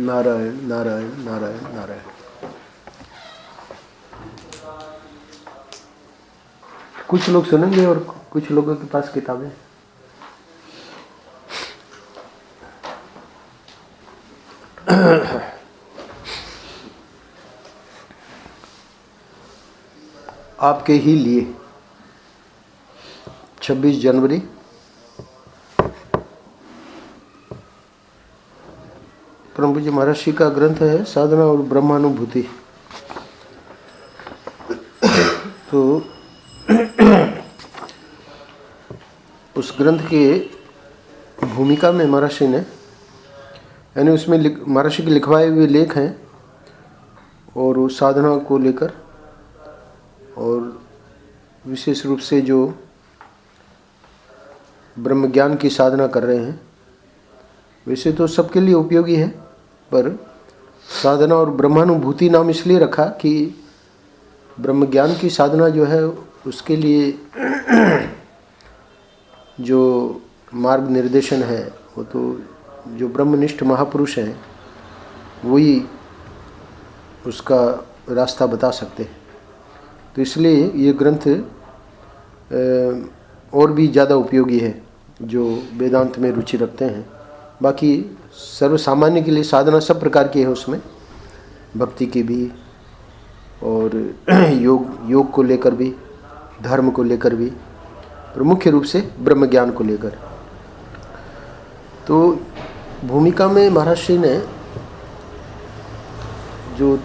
नारायण नारायण नारायण नारायण। कुछ लोग सुनेंगे और कुछ लोगों के पास किताबें। आपके ही लिए 26 जनवरी परम पूज्य महर्षि का ग्रंथ है साधना और ब्रह्मानुभूति। तो उस ग्रंथ के भूमिका में महर्षि ने, यानी उसमें महर्षि के लिखवाए हुए लेख हैं और उस साधना को लेकर, और विशेष रूप से जो ब्रह्म ज्ञान की साधना कर रहे हैं, वैसे तो सबके लिए उपयोगी है, पर साधना और ब्रह्मानुभूति नाम इसलिए रखा कि ब्रह्म ज्ञान की साधना जो है उसके लिए जो मार्ग निर्देशन है वो तो जो ब्रह्मनिष्ठ महापुरुष हैं वही उसका रास्ता बता सकते हैं। तो इसलिए ये ग्रंथ और भी ज़्यादा उपयोगी है जो वेदांत में रुचि रखते हैं। बाकी सर्वसामान्य के लिए साधना सब प्रकार की है, उसमें भक्ति की भी और योग को लेकर भी, धर्म को लेकर भी, पर मुख्य रूप से ब्रह्म ज्ञान को लेकर। तो भूमिका में महर्षि ने जो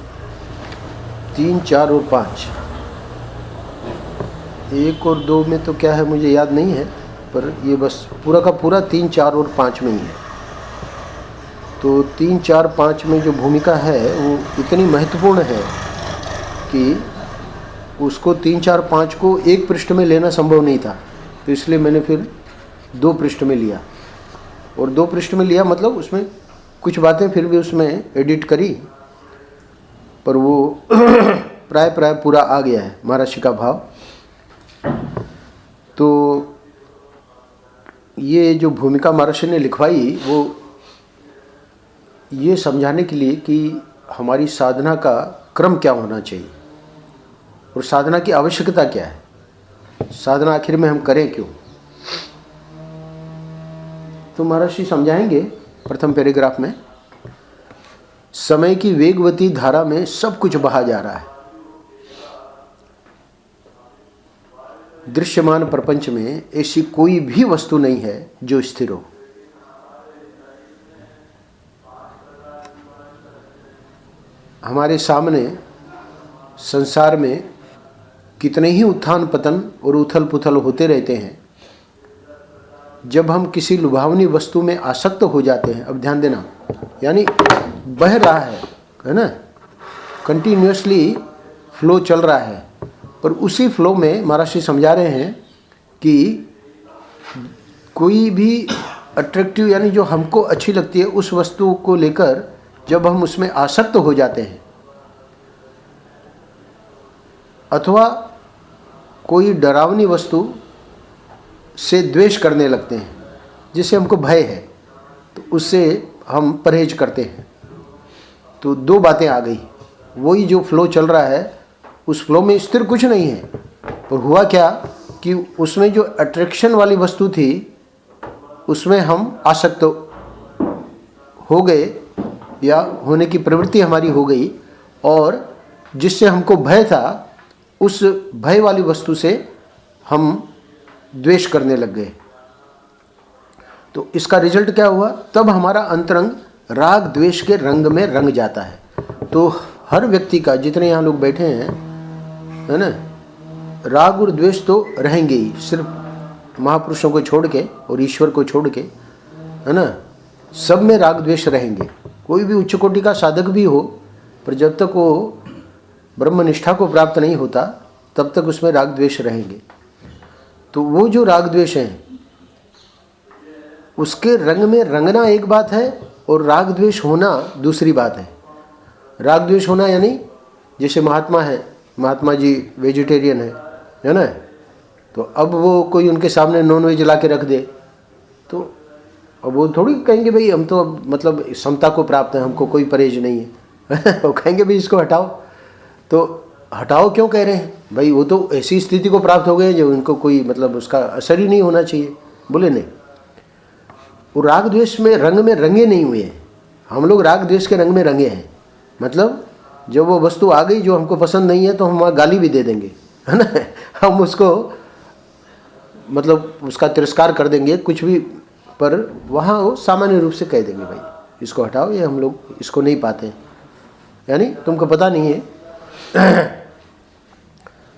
3, 4 और 5, 1 और 2 में तो क्या है मुझे याद नहीं है, पर ये बस पूरा का पूरा 3, 4 और 5 में ही है। तो 3, 4, 5 में जो भूमिका है वो इतनी महत्वपूर्ण है कि उसको 3, 4, 5 को एक पृष्ठ में लेना संभव नहीं था। तो इसलिए मैंने फिर 2 पृष्ठ में लिया, और 2 पृष्ठ में लिया मतलब उसमें कुछ बातें फिर भी उसमें एडिट करी, पर वो प्राय पूरा आ गया है महर्षि का भाव। तो ये जो भूमिका महर्षि ने लिखवाई वो ये समझाने के लिए कि हमारी साधना का क्रम क्या होना चाहिए और साधना की आवश्यकता क्या है, साधना आखिर में हम करें क्यों। तो महर्षि समझाएंगे प्रथम पैराग्राफ में, समय की वेगवती धारा में सब कुछ बहा जा रहा है। दृश्यमान प्रपंच में ऐसी कोई भी वस्तु नहीं है जो स्थिर हो। हमारे सामने संसार में कितने ही उत्थान पतन और उथल पुथल होते रहते हैं। जब हम किसी लुभावनी वस्तु में आसक्त हो जाते हैं, अब ध्यान देना, यानी बह रहा है ना, कंटिन्यूअसली फ्लो चल रहा है, पर उसी फ्लो में महर्षि समझा रहे हैं कि कोई भी अट्रैक्टिव, यानी जो हमको अच्छी लगती है उस वस्तु को लेकर जब हम उसमें आसक्त हो जाते हैं, अथवा कोई डरावनी वस्तु से द्वेष करने लगते हैं जिससे हमको भय है, तो उससे हम परहेज करते हैं। तो 2 बातें आ गई। वही जो फ्लो चल रहा है उस फ्लो में स्थिर कुछ नहीं है, पर हुआ क्या कि उसमें जो अट्रैक्शन वाली वस्तु थी उसमें हम आसक्त हो गए या होने की प्रवृत्ति हमारी हो गई, और जिससे हमको भय था उस भय वाली वस्तु से हम द्वेष करने लग गए। तो इसका रिजल्ट क्या हुआ, तब हमारा अंतरंग राग द्वेष के रंग में रंग जाता है। तो हर व्यक्ति का, जितने यहाँ लोग बैठे हैं, है ना, राग और द्वेष तो रहेंगे ही, सिर्फ महापुरुषों को छोड़ के और ईश्वर को छोड़ के, है ना, सब में राग द्वेष रहेंगे। कोई भी उच्च कोटि का साधक भी हो, पर जब तक वो ब्रह्मनिष्ठा को प्राप्त नहीं होता तब तक उसमें राग द्वेष रहेंगे। तो वो जो राग द्वेष हैं उसके रंग में रंगना एक बात है और राग द्वेष होना दूसरी बात है। राग द्वेष होना यानी जैसे महात्मा है, महात्मा जी वेजिटेरियन है ना, तो अब वो कोई उनके सामने नॉनवेज ला के रख दे तो और वो थोड़ी कहेंगे भाई हम तो मतलब समता को प्राप्त है, हमको कोई परहेज नहीं है वो कहेंगे भाई इसको हटाओ। तो हटाओ क्यों कह रहे हैं भाई, वो तो ऐसी स्थिति को प्राप्त हो गए जो उनको कोई मतलब उसका असर ही नहीं होना चाहिए। बोले नहीं, वो राग द्वेष में रंग में रंगे नहीं हुए हैं, हम लोग राग द्वेष के रंग में रंगे हैं। मतलब जब वो वस्तु आ गई जो हमको पसंद नहीं है तो हम वहाँ गाली भी दे देंगे, है ना, हम उसको मतलब उसका तिरस्कार कर देंगे कुछ भी, पर वहाँ वो सामान्य रूप से कह देंगे भाई इसको हटाओ, ये हम लोग इसको नहीं पाते। यानी तुमको पता नहीं है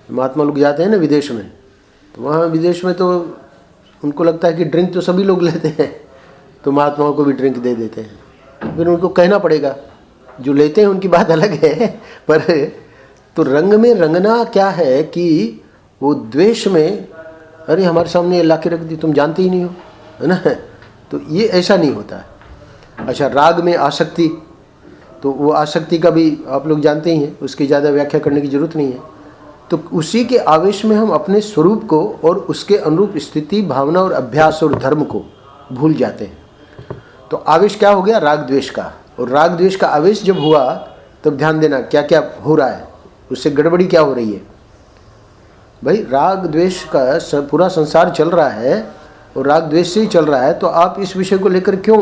महात्मा लोग जाते हैं ना विदेश में, तो वहाँ विदेश में तो उनको लगता है कि ड्रिंक तो सभी लोग लेते हैं, तो महात्माओं को भी ड्रिंक दे देते हैं। फिर उनको कहना पड़ेगा, जो लेते हैं उनकी बात अलग है, पर तो रंग में रंगना क्या है कि वो द्वेष में, अरे हमारे सामने ला के रख दी, तुम जानते ही नहीं हो, है ना, तो ये ऐसा नहीं होता है। अच्छा, राग में आसक्ति, तो वो आसक्ति का भी आप लोग जानते ही हैं, उसकी ज़्यादा व्याख्या करने की जरूरत नहीं है। तो उसी के आवेश में हम अपने स्वरूप को और उसके अनुरूप स्थिति, भावना और अभ्यास और धर्म को भूल जाते हैं। तो आवेश क्या हो गया, राग द्वेष का। और राग द्वेष का आवेश जब हुआ तब ध्यान देना क्या क्या हो रहा है, उससे गड़बड़ी क्या हो रही है। भाई राग द्वेष का पूरा संसार चल रहा है और राग द्वेष से ही चल रहा है, तो आप इस विषय को लेकर क्यों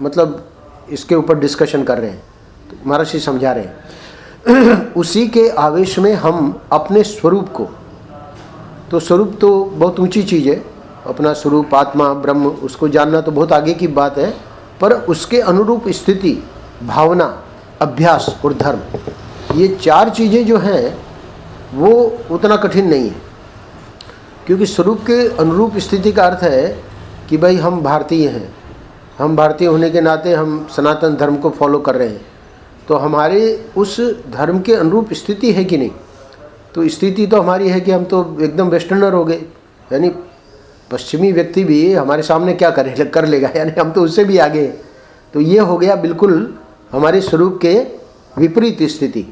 मतलब इसके ऊपर डिस्कशन कर रहे हैं। तो महर्षि समझा रहे हैं उसी के आवेश में हम अपने स्वरूप को, तो स्वरूप तो बहुत ऊंची चीज़ है, अपना स्वरूप आत्मा ब्रह्म, उसको जानना तो बहुत आगे की बात है, पर उसके अनुरूप स्थिति, भावना, अभ्यास और धर्म, ये चार चीज़ें जो हैं वो उतना कठिन नहीं है। क्योंकि स्वरूप के अनुरूप स्थिति का अर्थ है कि भाई हम भारतीय हैं, हम भारतीय होने के नाते हम सनातन धर्म को फॉलो कर रहे हैं, तो हमारे उस धर्म के अनुरूप स्थिति है कि नहीं। तो स्थिति तो हमारी है कि हम तो एकदम वेस्टर्नर हो गए, यानी पश्चिमी व्यक्ति भी हमारे सामने क्या कर लेगा, यानी हम तो उससे भी आगे हैं। तो ये हो गया बिल्कुल हमारे स्वरूप के विपरीत स्थिति।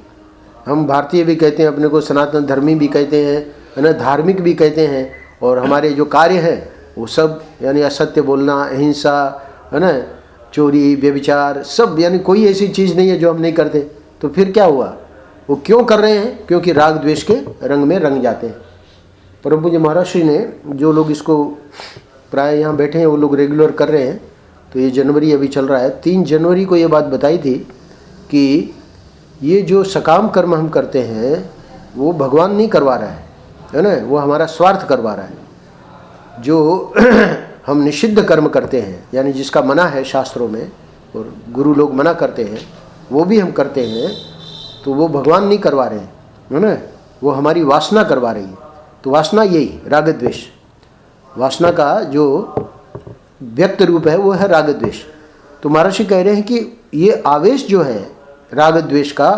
हम भारतीय भी कहते हैं अपने को, सनातन धर्मी भी कहते हैं, है ना, धार्मिक भी कहते हैं, और हमारे जो कार्य हैं वो सब यानी असत्य बोलना, अहिंसा, है ना, चोरी, व्यभिचार, सब, यानी कोई ऐसी चीज़ नहीं है जो हम नहीं करते। तो फिर क्या हुआ, वो क्यों कर रहे हैं, क्योंकि राग द्वेष के रंग में रंग जाते हैं। परम पूज्य महर्षि ने, जो लोग इसको प्राय यहाँ बैठे हैं वो लोग रेगुलर कर रहे हैं, तो ये जनवरी अभी चल रहा है, 3 जनवरी को ये बात बताई थी कि ये जो सकाम कर्म हम करते हैं वो भगवान नहीं करवा रहा है ना, वो हमारा स्वार्थ करवा रहा है। जो हम निषिद्ध कर्म करते हैं, यानी जिसका मना है शास्त्रों में और गुरु लोग मना करते हैं, वो भी हम करते हैं, तो वो भगवान नहीं करवा रहे हैं, है ना, वो हमारी वासना करवा रही है। तो वासना यही राग द्वेष, वासना का जो व्यक्त रूप है वो है राग द्वेष। तो महर्षि कह रहे हैं कि ये आवेश जो है राग द्वेष का,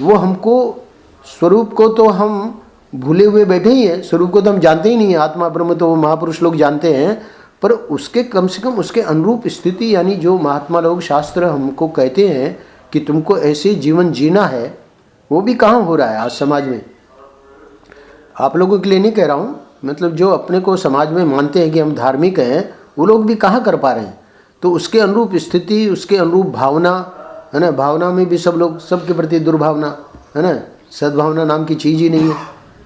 वो हमको, स्वरूप को तो हम भूले हुए बैठे ही हैं, स्वरूप को तो हम जानते ही नहीं है, आत्मा ब्रह्म तो वो महापुरुष लोग जानते हैं, पर उसके कम से कम उसके अनुरूप स्थिति, यानी जो महात्मा लोग शास्त्र हमको कहते हैं कि तुमको ऐसे जीवन जीना है, वो भी कहाँ हो रहा है आज समाज में। आप लोगों के लिए नहीं कह रहा हूँ, मतलब जो अपने को समाज में मानते हैं कि हम धार्मिक हैं, वो लोग भी कहाँ कर पा रहे हैं। तो उसके अनुरूप स्थिति, उसके अनुरूप भावना, है ना, भावना में भी सब लोग सबके प्रति दुर्भावना, है ना, सद्भावना नाम की चीज़ ही नहीं है।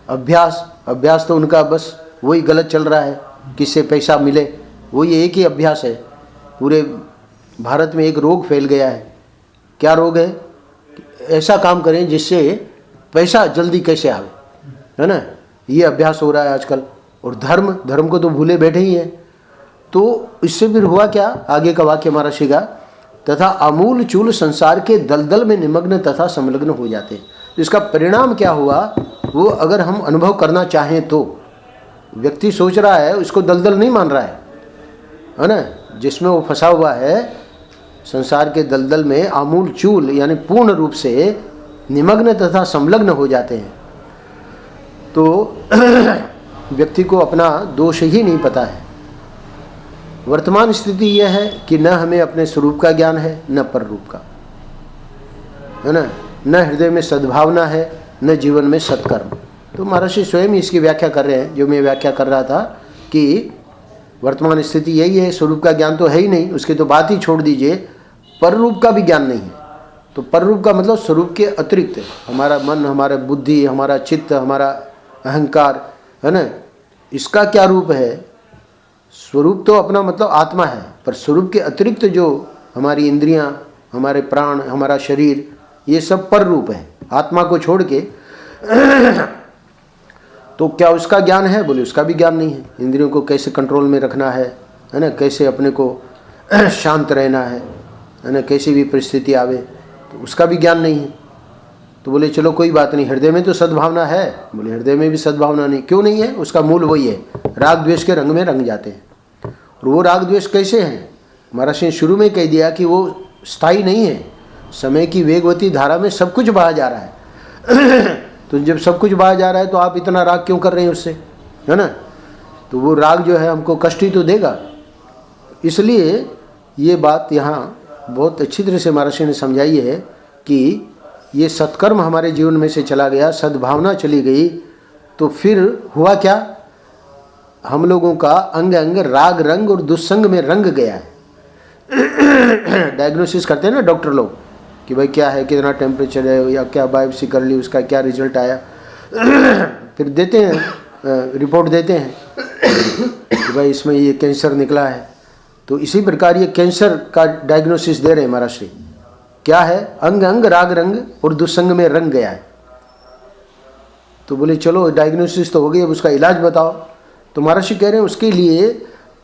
अभ्यास, अभ्यास तो उनका बस वही गलत चल रहा है, किससे पैसा मिले, वही एक ही अभ्यास है। पूरे भारत में एक रोग फैल गया है। क्या रोग है, ऐसा काम करें जिससे पैसा जल्दी कैसे आवे, है ना, ये अभ्यास हो रहा है आजकल। और धर्म, धर्म को तो भूले बैठे ही हैं। तो इससे फिर हुआ क्या, आगे का वाक्य महर्षि का, तथा अमूल चूल संसार के दलदल में निमग्न तथा संलग्न हो जाते हैं। इसका परिणाम क्या हुआ, वो अगर हम अनुभव करना चाहें तो, व्यक्ति सोच रहा है, उसको दलदल नहीं मान रहा है ना, जिसमें वो फंसा हुआ है संसार के दलदल में आमूल चूल यानी पूर्ण रूप से निमग्न तथा संलग्न हो जाते हैं। तो व्यक्ति को अपना दोष ही नहीं पता है। वर्तमान स्थिति यह है कि न हमें अपने स्वरूप का ज्ञान है, न पर रूप का, है ना, न हृदय में सद्भावना है, न जीवन में सत्कर्म। तो महर्षि स्वयं इसकी व्याख्या कर रहे हैं, जो मैं व्याख्या कर रहा था कि वर्तमान स्थिति यही है, स्वरूप का ज्ञान तो है ही नहीं, उसकी तो बात ही छोड़ दीजिए, पररूप का भी ज्ञान नहीं है। तो पररूप का मतलब स्वरूप के अतिरिक्त हमारा मन, हमारा बुद्धि, हमारा चित्त, हमारा अहंकार, है ना, इसका क्या रूप है? स्वरूप तो अपना मतलब आत्मा है, पर स्वरूप के अतिरिक्त जो हमारी इंद्रियां, हमारे प्राण, हमारा शरीर, ये सब पर रूप है आत्मा को छोड़ के। तो क्या उसका ज्ञान है? बोले उसका भी ज्ञान नहीं है। इंद्रियों को कैसे कंट्रोल में रखना है ना, कैसे अपने को शांत रहना है ना, कैसी भी परिस्थिति आवे, तो उसका भी ज्ञान नहीं है। तो बोले चलो कोई बात नहीं, हृदय में तो सद्भावना है। बोले हृदय में भी सद्भावना नहीं, क्यों नहीं है? उसका मूल वही है, राग द्वेष के रंग में रंग जाते हैं। और वो राग द्वेष कैसे हैं? महाराज ने शुरू में कह दिया कि वो स्थायी नहीं है, समय की वेगवती धारा में सब कुछ बहा जा रहा है। तो जब सब कुछ बहा जा रहा है तो आप इतना राग क्यों कर रहे हैं उससे, है ना? तो वो राग जो है हमको कष्ट ही तो देगा। इसलिए ये बात यहाँ बहुत अच्छी तरह से महाराज ने समझाई है कि ये सत्कर्म हमारे जीवन में से चला गया, सद्भावना चली गई, तो फिर हुआ क्या? हम लोगों का अंग अंग राग रंग और दुस्संग में रंग गया है। डायग्नोसिस करते हैं ना डॉक्टर लोग कि भाई क्या है, कितना टेम्परेचर है, या क्या बायोप्सी कर ली, उसका क्या रिजल्ट आया, फिर देते हैं, रिपोर्ट देते हैं कि भाई इसमें ये कैंसर निकला है। तो इसी प्रकार ये कैंसर का डायग्नोसिस दे रहे हैं महाराज श्री। क्या है? अंग अंग राग रंग और दुस्संग में रंग गया है। तो बोले चलो डायग्नोसिस तो हो गई, अब उसका इलाज बताओ। तो महाराज कह रहे हैं उसके लिए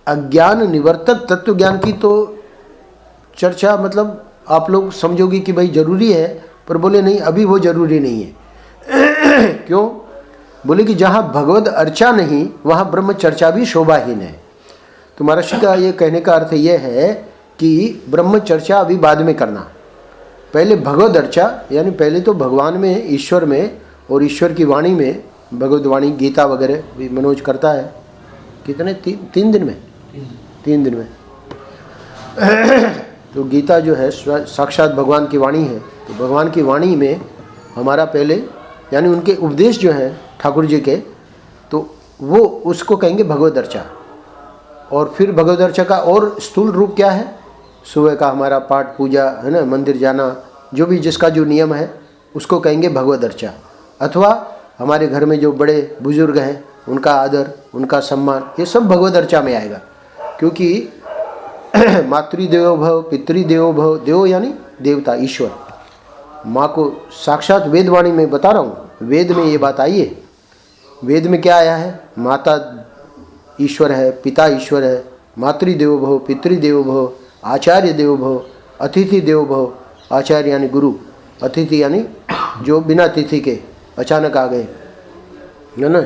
अज्ञान निवर्तक तत्व ज्ञान की तो चर्चा मतलब आप लोग समझोगे कि भाई जरूरी है, पर बोले नहीं, अभी वो जरूरी नहीं है। क्यों? बोले कि जहाँ भगवद अर्चा नहीं वहाँ ब्रह्म चर्चा भी शोभाहीन है। तो महाराज का ये कहने का अर्थ ये है कि ब्रह्म चर्चा अभी बाद में करना, पहले भगवद अर्चा, यानी पहले तो भगवान में, ईश्वर में और ईश्वर की वाणी में, भगवद वाणी गीता वगैरह भी मनोज करता है। कितने? तीन दिन में 3 दिन में। तो गीता जो है साक्षात भगवान की वाणी है। तो भगवान की वाणी में हमारा पहले, यानी उनके उपदेश जो हैं ठाकुर जी के, तो वो उसको कहेंगे भगवद अर्चा। और फिर भगवद अर्चा का और स्थूल रूप क्या है? सुबह का हमारा पाठ पूजा, है ना, मंदिर जाना, जो भी जिसका जो नियम है उसको कहेंगे भगवद अर्चा। अथवा हमारे घर में जो बड़े बुजुर्ग हैं उनका आदर, उनका सम्मान, ये सब भगवद अर्चा में आएगा। क्योंकि मातृदेवो भव, पितृदेवो भव, देव यानी देवता, ईश्वर। माँ को साक्षात वेदवाणी में बता रहा हूँ, वेद में ये बात आई है। वेद में क्या आया है? माता ईश्वर है, पिता ईश्वर है, मातृदेवो भव, पितृदेवो भव, आचार्य देवो भव, अतिथि देवो भव। आचार्य यानी गुरु, अतिथि यानी जो बिना तिथि के अचानक आ गए, है ना,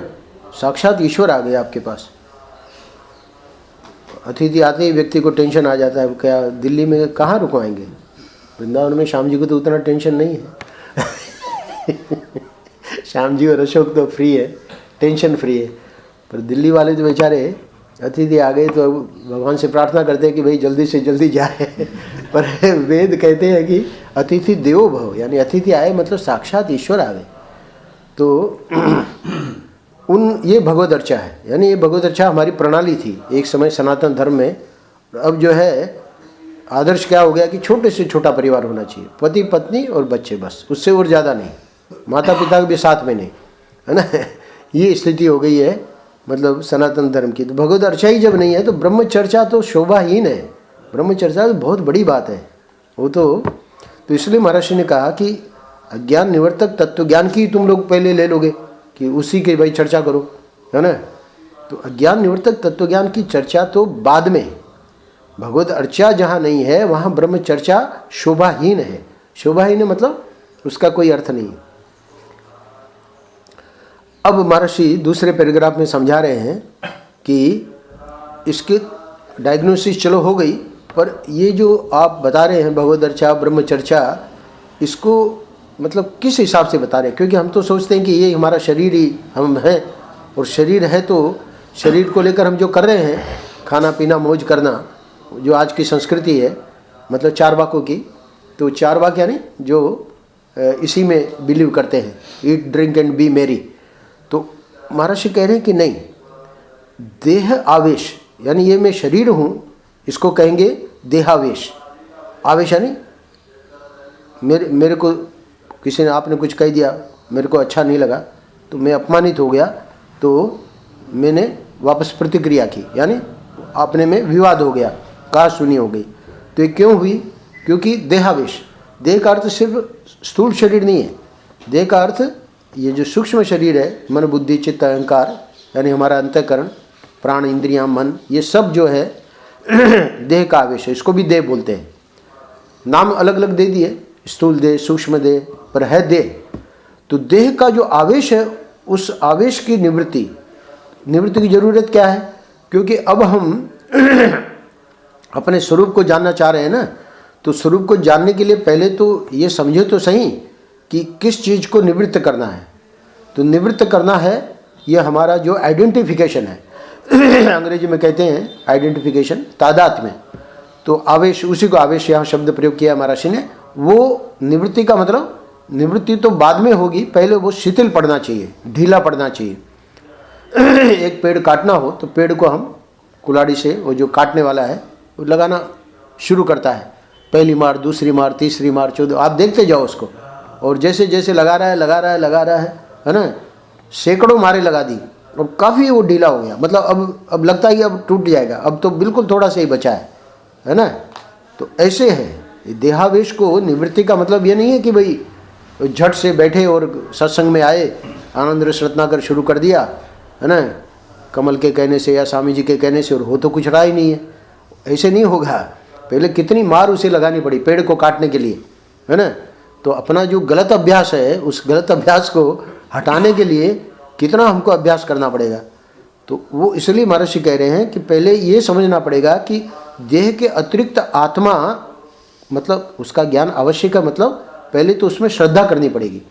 साक्षात ईश्वर आ गए आपके पास। अतिथि आते ही व्यक्ति को टेंशन आ जाता है, क्या दिल्ली में कहाँ रुकवाएंगे? वृंदावन में श्याम जी को तो उतना टेंशन नहीं है। श्याम जी और अशोक तो फ्री है, टेंशन फ्री है। पर दिल्ली वाले तो बेचारे अतिथि आ गए तो भगवान से प्रार्थना करते हैं कि भाई जल्दी से जल्दी जाए। पर वेद कहते हैं कि अतिथि देवो भव, यानी अतिथि आए मतलब साक्षात ईश्वर आ गए। तो ये भगवद अर्चा है, यानी ये भगवद अर्चा हमारी प्रणाली थी एक समय सनातन धर्म में। अब जो है आदर्श क्या हो गया कि छोटे से छोटा परिवार होना चाहिए, पति पत्नी और बच्चे, बस, उससे और ज़्यादा नहीं, माता पिता भी साथ में नहीं, है ना। ये स्थिति हो गई है मतलब सनातन धर्म की। तो भगवद अर्चा ही जब नहीं है तो ब्रह्म चर्चा तो शोभाहीन है। ब्रह्म चर्चा तो बहुत बड़ी बात है वो तो इसलिए महर्षि ने कहा कि अज्ञान निवर्तक तत्व ज्ञान की तुम लोग पहले ले लोगे कि उसी के भाई चर्चा करो, है ना। तो अज्ञान निवर्तक तत्व ज्ञान की चर्चा तो बाद में, भगवद अर्चा जहाँ नहीं है वहाँ ब्रह्म चर्चा शोभाहीन है। शोभाहीन है मतलब उसका कोई अर्थ नहीं। अब महर्षि दूसरे पैराग्राफ में समझा रहे हैं कि इसके डायग्नोसिस चलो हो गई, पर ये जो आप बता रहे हैं भगवद अर्चा ब्रह्म चर्चा, इसको मतलब किस हिसाब से बता रहे हैं? क्योंकि हम तो सोचते हैं कि ये हमारा शरीर ही हम हैं, और शरीर है तो शरीर को लेकर हम जो कर रहे हैं, खाना पीना मौज करना, जो आज की संस्कृति है मतलब चारवाकों की, तो चारवाक यानी जो इसी में बिलीव करते हैं, ईट ड्रिंक एंड बी मेरी। तो महर्षि कह रहे हैं कि नहीं, देह आवेश यानी ये मैं शरीर हूँ, इसको कहेंगे देहावेश। आवेश यानी मेरे को किसी ने, आपने कुछ कह दिया, मेरे को अच्छा नहीं लगा, तो मैं अपमानित हो गया, तो मैंने वापस प्रतिक्रिया की, यानी अपने में विवाद हो गया, कहा सुनी हो गई। तो ये क्यों हुई? क्योंकि देहावेश। देह का अर्थ सिर्फ स्थूल शरीर नहीं है, देह का अर्थ ये जो सूक्ष्म शरीर है, मन बुद्धि चित्त अहंकार, यानी हमारा अंतःकरण, प्राण इंद्रियां मन, ये सब जो है देह का आवेश है। इसको भी देह बोलते हैं, नाम अलग अलग दे दिए, स्थूल देह, सूक्ष्म देह, पर है देह। तो देह का जो आवेश है, उस आवेश की निवृत्ति की जरूरत क्या है? क्योंकि अब हम अपने स्वरूप को जानना चाह रहे हैं ना, तो स्वरूप को जानने के लिए पहले तो ये समझे तो सही कि किस चीज को निवृत्त करना है। तो निवृत्त करना है ये हमारा जो आइडेंटिफिकेशन है अंग्रेजी में कहते हैं आइडेंटिफिकेशन, तादात्म्य। तो आवेश, उसी को आवेश यहाँ शब्द प्रयोग किया महर्षि ने। वो निवृत्ति का मतलब, निवृत्ति तो बाद में होगी, पहले वो शिथिल पड़ना चाहिए, ढीला पड़ना चाहिए। एक पेड़ काटना हो तो पेड़ को हम कुल्हाड़ी से, वो जो काटने वाला है वो लगाना शुरू करता है, पहली मार, दूसरी मार, तीसरी मार, चौदह, आप देखते जाओ उसको। और जैसे जैसे लगा रहा है ना, सैकड़ों मारे लगा दी और काफ़ी वो ढीला हो गया, मतलब अब लगता है कि अब टूट जाएगा, अब तो बिल्कुल थोड़ा सा ही बचा है ना। तो ऐसे है देहावेश को निवृत्ति का मतलब ये नहीं है कि भाई झट से बैठे और सत्संग में आए, आनंद रस रत्नाकर शुरू कर दिया, है ना, कमल के कहने से या स्वामी जी के कहने से, और हो तो कुछ रहा ही नहीं है। ऐसे नहीं होगा, पहले कितनी मार उसे लगानी पड़ी पेड़ को काटने के लिए, है ना। तो अपना जो गलत अभ्यास है, उस गलत अभ्यास को हटाने के लिए कितना हमको अभ्यास करना पड़ेगा। तो वो इसलिए महर्षि कह रहे हैं कि पहले ये समझना पड़ेगा कि देह के अतिरिक्त आत्मा, मतलब उसका ज्ञान आवश्यक है, मतलब पहले तो उसमें श्रद्धा करनी पड़ेगी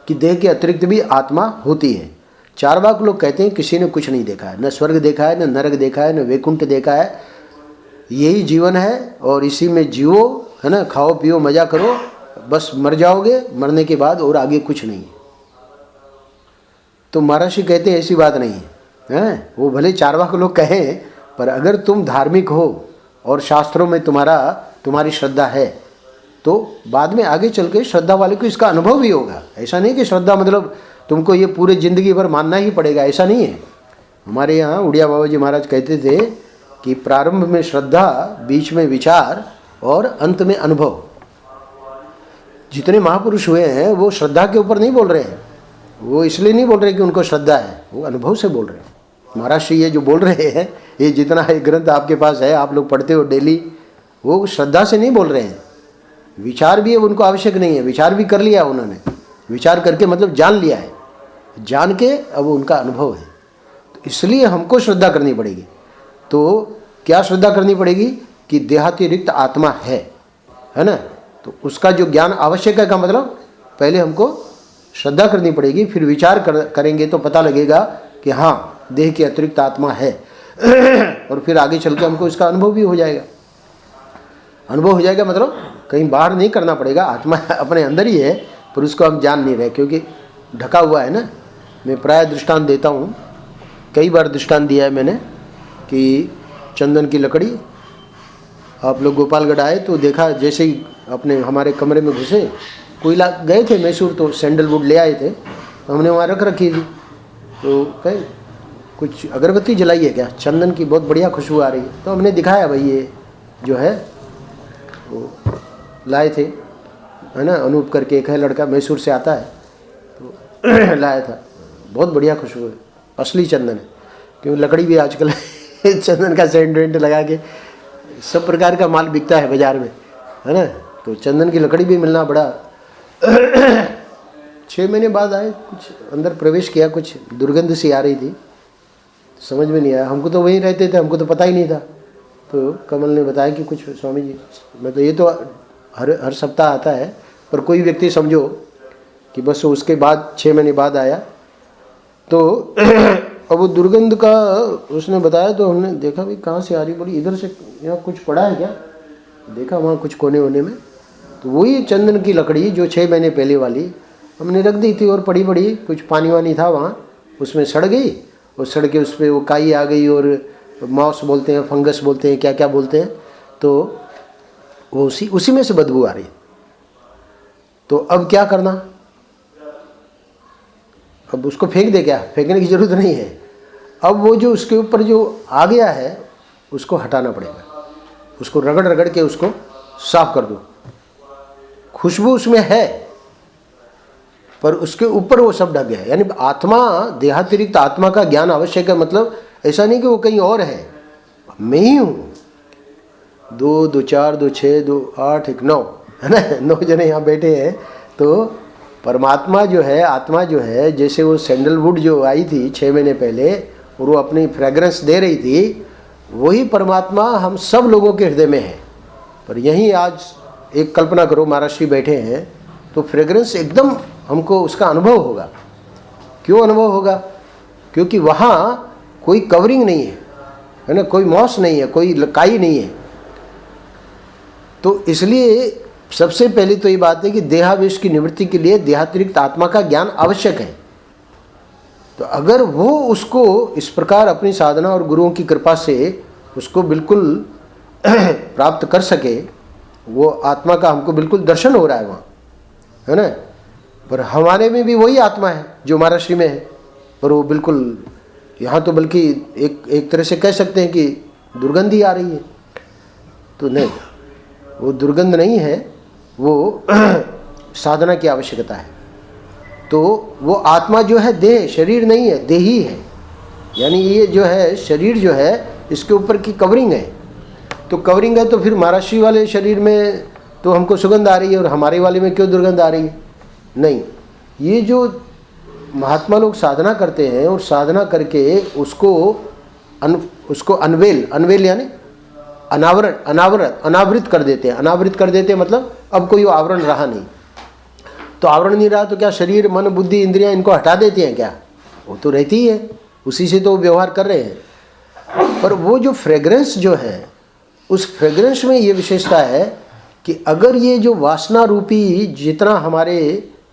कि देह के अतिरिक्त भी आत्मा होती है। चारवाक लोग कहते हैं किसी ने कुछ नहीं देखा है, न स्वर्ग देखा है, न नरक देखा है, न वैकुंठ देखा है, यही जीवन है और इसी में जियो, है ना, खाओ पियो मजा करो, बस मर जाओगे, मरने के बाद और आगे कुछ नहीं है। तो महर्षि कहते हैं ऐसी बात नहीं है, वो भले चारवाक लोग कहें, पर अगर तुम धार्मिक हो और शास्त्रों में तुम्हारी श्रद्धा है, तो बाद में आगे चल के श्रद्धा वाले को इसका अनुभव भी होगा। ऐसा नहीं कि श्रद्धा मतलब तुमको ये पूरे जिंदगी भर मानना ही पड़ेगा, ऐसा नहीं है। हमारे यहाँ उड़िया बाबा जी महाराज कहते थे कि प्रारंभ में श्रद्धा, बीच में विचार और अंत में अनुभव। जितने महापुरुष हुए हैं वो श्रद्धा के ऊपर नहीं बोल रहे हैं, वो इसलिए नहीं बोल रहे कि उनको श्रद्धा है, वो अनुभव से बोल रहे हैं। महाराज श्री ये जो बोल रहे हैं, ये जितना है ग्रंथ आपके पास है, आप लोग पढ़ते हो डेली, वो श्रद्धा से नहीं बोल रहे हैं। विचार भी है, उनको आवश्यक नहीं है, विचार भी कर लिया उन्होंने, विचार करके मतलब जान लिया है, जान के अब उनका अनुभव है। तो इसलिए हमको श्रद्धा करनी पड़ेगी। तो क्या श्रद्धा करनी पड़ेगी कि देहातिरिक्त आत्मा है ना, तो उसका जो ज्ञान आवश्यक है का मतलब पहले हमको श्रद्धा करनी पड़ेगी, फिर विचार करेंगे तो पता लगेगा कि हाँ देह के अतिरिक्त आत्मा है और फिर आगे चल के हमको इसका अनुभव भी हो जाएगा। अनुभव हो जाएगा मतलब कहीं बाहर नहीं करना पड़ेगा, आत्मा अपने अंदर ही है, पर उसको हम जान नहीं रहे क्योंकि ढका हुआ है ना। मैं प्राय दृष्टांत देता हूँ, कई बार दृष्टांत दिया है मैंने कि चंदन की लकड़ी, आप लोग गोपालगढ़ आए तो देखा, जैसे ही अपने हमारे कमरे में घुसे, कोयला गए थे मैसूर तो सैंडलवुड ले आए थे, तो हमने वहाँ रख रखी थी। तो कहे कुछ अगरबत्ती जलाई है क्या, चंदन की बहुत बढ़िया खुशबू आ रही है। तो हमने दिखाया, भाई ये जो है वो लाए थे, है ना, अनूप करके एक है लड़का, मैसूर से आता है, तो लाया था, बहुत बढ़िया खुशबू है, असली चंदन है। क्योंकि लकड़ी भी आजकल चंदन का सेंट वेंट लगा के सब प्रकार का माल बिकता है बाजार में, है ना। तो चंदन की लकड़ी भी मिलना बड़ा 6 महीने बाद आए, कुछ अंदर प्रवेश किया, कुछ दुर्गंध सी आ रही थी, समझ में नहीं आया। हमको तो वहीं रहते थे, हमको तो पता ही नहीं था। तो कमल ने बताया कि कुछ स्वामी जी, मतलब ये तो हर सप्ताह आता है, पर कोई व्यक्ति समझो कि बस उसके बाद 6 महीने बाद आया। तो अब वो दुर्गंध का उसने बताया, तो हमने देखा भाई कहाँ से आ रही, बोली इधर से, यहाँ कुछ पड़ा है क्या, देखा वहाँ कुछ कोने वोने में, तो वही चंदन की लकड़ी जो 6 महीने पहले वाली हमने रख दी थी, और पड़ी पड़ी कुछ पानी वानी था वहाँ, उसमें सड़ गई, और सड़ के उस पर वो काई आ गई और मॉस बोलते हैं, फंगस बोलते हैं, क्या क्या बोलते हैं, तो वो उसी में से बदबू आ रही है। तो अब क्या करना? अब उसको फेंक दे क्या? फेंकने की जरूरत नहीं है। अब वो जो उसके ऊपर जो आ गया है उसको हटाना पड़ेगा, उसको रगड़ रगड़ के उसको साफ कर दो। खुशबू उसमें है पर उसके ऊपर वो सब ढक गया है। यानी आत्मा, देहातिरिक्त आत्मा का ज्ञान आवश्यक है। मतलब ऐसा नहीं कि वो कहीं और है, मैं ही हूँ। 2 2 4 2 6 2 8 1 9 है ना, 9 जने यहाँ बैठे हैं। तो परमात्मा जो है, आत्मा जो है, जैसे वो सैंडलवुड जो आई थी 6 महीने पहले और वो अपनी फ्रेग्रेंस दे रही थी, वही परमात्मा हम सब लोगों के हृदय में है। पर यहीं आज एक कल्पना करो, महाराष्ट्री बैठे हैं तो फ्रेग्रेंस एकदम हमको उसका अनुभव होगा। क्यों अनुभव होगा? क्योंकि वहाँ कोई कवरिंग नहीं है ना, कोई मॉस नहीं है, कोई काई नहीं है। तो इसलिए सबसे पहली तो ये बात है कि देहावेश की निवृत्ति के लिए देहातिरिक्त आत्मा का ज्ञान आवश्यक है। तो अगर वो उसको इस प्रकार अपनी साधना और गुरुओं की कृपा से उसको बिल्कुल प्राप्त कर सके, वो आत्मा का हमको बिल्कुल दर्शन हो रहा है वहाँ, है ना। पर हमारे में भी वही आत्मा है जो महाराष्ट्री में है, पर वो बिल्कुल यहाँ तो बल्कि एक तरह से कह सकते हैं कि दुर्गंध ही आ रही है। तो नहीं, वो दुर्गंध नहीं है, वो साधना की आवश्यकता है। तो वो आत्मा जो है देह, शरीर नहीं है, देही है। यानी ये जो है शरीर जो है इसके ऊपर की कवरिंग है। तो कवरिंग है तो फिर महाराष्ट्री वाले शरीर में तो हमको सुगंध आ रही है और हमारे वाले में क्यों दुर्गंध आ रही है? नहीं, ये जो महात्मा लोग साधना करते हैं और साधना करके उसको अनवेल यानी अनावृत कर देते हैं। अनावृत कर देते हैं मतलब अब कोई आवरण रहा नहीं। तो आवरण नहीं रहा तो क्या शरीर, मन, बुद्धि, इंद्रियां इनको हटा देती हैं क्या? वो तो रहती ही है, उसी से तो व्यवहार कर रहे हैं। पर वो जो फ्रेग्रेंस जो है, उस फ्रेग्रेंस में ये विशेषता है कि अगर ये जो वासना रूपी जितना हमारे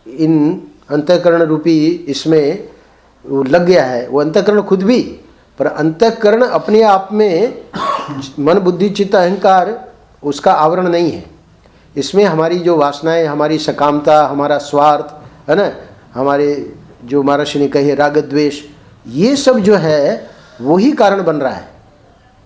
इन अंतःकरण रूपी इसमें वो लग गया है, वो अंतःकरण खुद भी, पर अंतःकरण अपने आप में मन, बुद्धि, चित्त, अहंकार उसका आवरण नहीं है। इसमें हमारी जो वासनाएं, हमारी सकामता, हमारा स्वार्थ है ना, हमारे जो महर्षि ने कहे राग द्वेष, ये सब जो है वही कारण बन रहा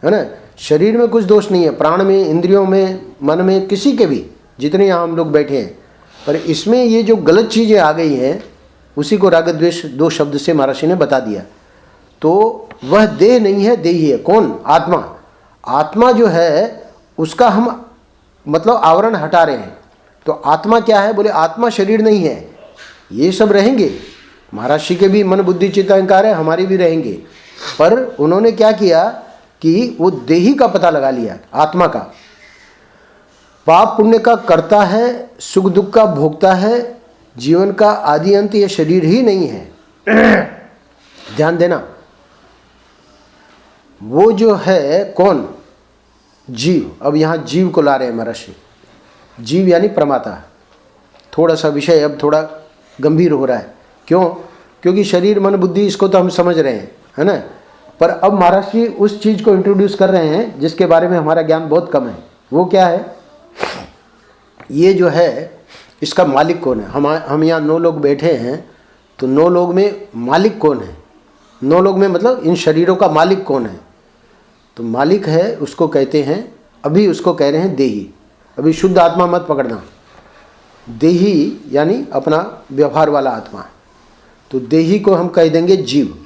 है ना। शरीर में कुछ दोष नहीं है, प्राण में, इंद्रियों में, मन में, किसी के भी, जितने यहाँ हम लोग बैठे हैं। पर इसमें ये जो गलत चीज़ें आ गई हैं उसी को राग द्वेष 2 शब्द से महर्षि ने बता दिया। तो वह देह नहीं है, देही है। कौन? आत्मा। आत्मा जो है उसका हम मतलब आवरण हटा रहे हैं। तो आत्मा क्या है? बोले आत्मा शरीर नहीं है। ये सब रहेंगे, महर्षि के भी मन, बुद्धि, चित्त, अहंकार है, हमारी भी रहेंगे। पर उन्होंने क्या किया कि वो देही का पता लगा लिया, आत्मा का। पाप पुण्य का कर्ता है, सुख दुख का भोगता है, जीवन का आदि अंत ये शरीर ही नहीं है। ध्यान देना, वो जो है कौन? जीव। अब यहाँ जीव को ला रहे हैं महर्षि। जीव यानी प्रमाता। थोड़ा सा विषय अब थोड़ा गंभीर हो रहा है। क्यों? क्योंकि शरीर, मन, बुद्धि इसको तो हम समझ रहे हैं, है ना। पर अब महर्षि उस चीज़ को इंट्रोड्यूस कर रहे हैं जिसके बारे में हमारा ज्ञान बहुत कम है। वो क्या है? ये जो है इसका मालिक कौन है? हम यहाँ 9 लोग बैठे हैं, तो 9 लोग में मालिक कौन है? 9 लोग में मतलब इन शरीरों का मालिक कौन है? तो मालिक है, उसको कहते हैं, अभी उसको कह रहे हैं देही। अभी शुद्ध आत्मा मत पकड़ना, देही यानी अपना व्यवहार वाला आत्मा। तो देही को हम कह देंगे जीव।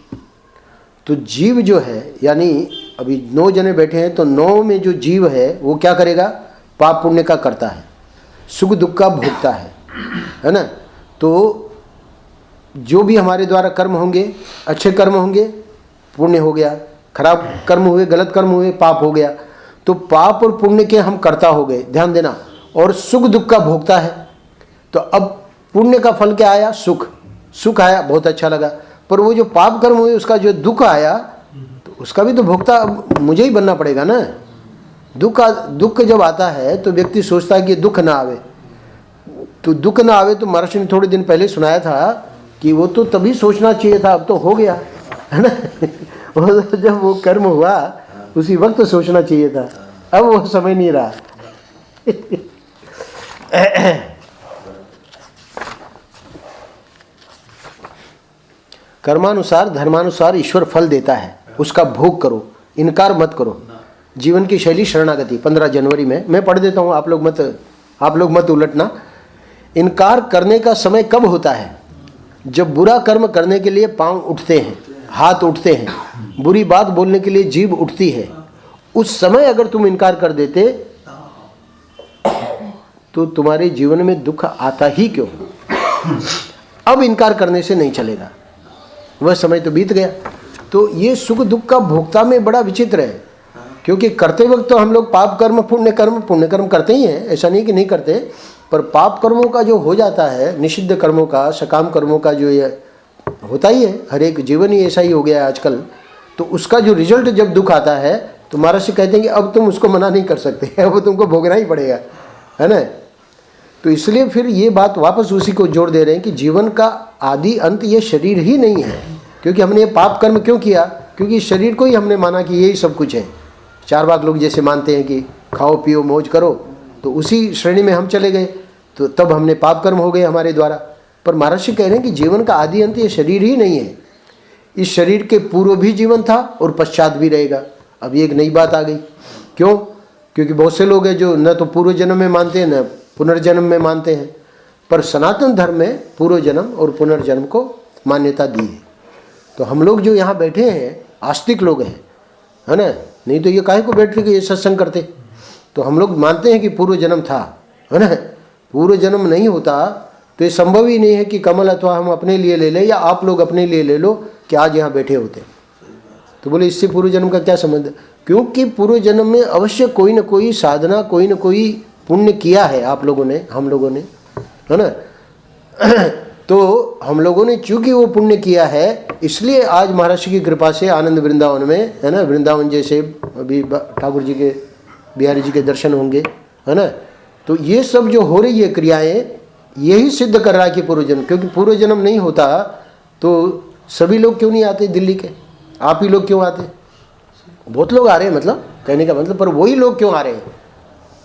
तो जीव जो है, यानी अभी 9 जने बैठे हैं, तो 9 में जो जीव है वो क्या करेगा? पाप पुण्य का करता है, सुख दुख का भोगता है ना। तो जो भी हमारे द्वारा कर्म होंगे, अच्छे कर्म होंगे पुण्य हो गया, खराब कर्म हुए, गलत कर्म हुए, पाप हो गया। तो पाप और पुण्य के हम कर्ता हो गए, ध्यान देना। और सुख दुख का भोगता है। तो अब पुण्य का फल क्या आया? सुख। सुख आया, बहुत अच्छा लगा। पर वो जो पाप कर्म हुए उसका जो दुख आया, तो उसका भी तो भोगता मुझे ही बनना पड़ेगा ना। दुख जब आता है तो व्यक्ति सोचता है कि दुख ना आवे। तो दुख ना आवे, तो महर्षि ने थोड़े दिन पहले सुनाया था कि वो तो तभी सोचना चाहिए था, अब तो हो गया, है ना। जब वो कर्म हुआ उसी वक्त सोचना चाहिए था, अब वो समय नहीं रहा। कर्मानुसार धर्मानुसार ईश्वर फल देता है, उसका भोग करो, इनकार मत करो। जीवन की शैली शरणागति 15 जनवरी में मैं पढ़ देता हूँ, आप लोग मत उलटना। इनकार करने का समय कब होता है? जब बुरा कर्म करने के लिए पांव उठते हैं, हाथ उठते हैं, बुरी बात बोलने के लिए जीभ उठती है। उस समय अगर तुम इनकार कर देते तो तुम्हारे जीवन में दुख आता ही क्यों? अब इनकार करने से नहीं चलेगा, वह समय तो बीत गया। तो ये सुख दुख का भोक्ता में बड़ा विचित्र है, क्योंकि करते वक्त तो हम लोग पाप कर्म पुण्य कर्म करते ही हैं, ऐसा नहीं कि नहीं करते, पर पाप कर्मों का जो हो जाता है, निषिद्ध कर्मों का, सकाम कर्मों का जो ये होता ही है, हर एक जीवन ही ऐसा ही हो गया है आजकल। तो उसका जो रिजल्ट जब दुख आता है तो महर्षि कहते हैं कि अब तुम उसको मना नहीं कर सकते, अब तुमको भोगना ही पड़ेगा, है ना। तो इसलिए फिर ये बात वापस उसी को जोड़ दे रहे हैं कि जीवन का आदि अंत ये शरीर ही नहीं है। क्योंकि हमने ये पाप कर्म क्यों किया? क्योंकि शरीर को ही हमने माना कि यही सब कुछ है। चारवाक लोग जैसे मानते हैं कि खाओ पियो मौज करो, तो उसी श्रेणी में हम चले गए, तो तब हमने पाप कर्म हो गए हमारे द्वारा। पर महर्षि कह रहे हैं कि जीवन का आदि अंत ये शरीर ही नहीं है। इस शरीर के पूर्व भी जीवन था और पश्चात भी रहेगा। अब ये एक नई बात आ गई। क्यों? क्योंकि बहुत से लोग हैं जो न तो पूर्व जन्म में मानते हैं न पुनर्जन्म में मानते हैं, पर सनातन धर्म में पूर्व जन्म और पुनर्जन्म को मान्यता दी है। तो हम लोग जो यहाँ बैठे हैं आस्तिक लोग हैं, है ना, नहीं तो ये काहे को बैठ के ये सत्संग करते। तो हम लोग मानते हैं कि पूर्व जन्म था, है ना। पूर्व जन्म नहीं होता तो ये संभव ही नहीं है कि कमल अथवा हम अपने लिए ले लें या आप लोग अपने लिए ले लो कि आज यहाँ बैठे होते। तो बोले इससे पूर्व जन्म का क्या संबंध? क्योंकि पूर्व जन्म में अवश्य कोई न कोई साधना, कोई न कोई पुण्य किया है आप लोगों ने, हम लोगों ने, है ना। तो हम लोगों ने चूंकि वो पुण्य किया है, इसलिए आज महर्षि की कृपा से आनंद वृंदावन में, है ना, वृंदावन जैसे अभी ठाकुर जी के, बिहारी जी के दर्शन होंगे, है ना। तो ये सब जो हो रही है क्रियाएं, यही सिद्ध कर रहा है कि पूर्व जन्म। क्योंकि पूर्व जन्म नहीं होता तो सभी लोग क्यों नहीं आते दिल्ली के? आप ही लोग क्यों आते? बहुत लोग आ रहे हैं, मतलब कहने का मतलब, पर वही लोग क्यों आ रहे हैं?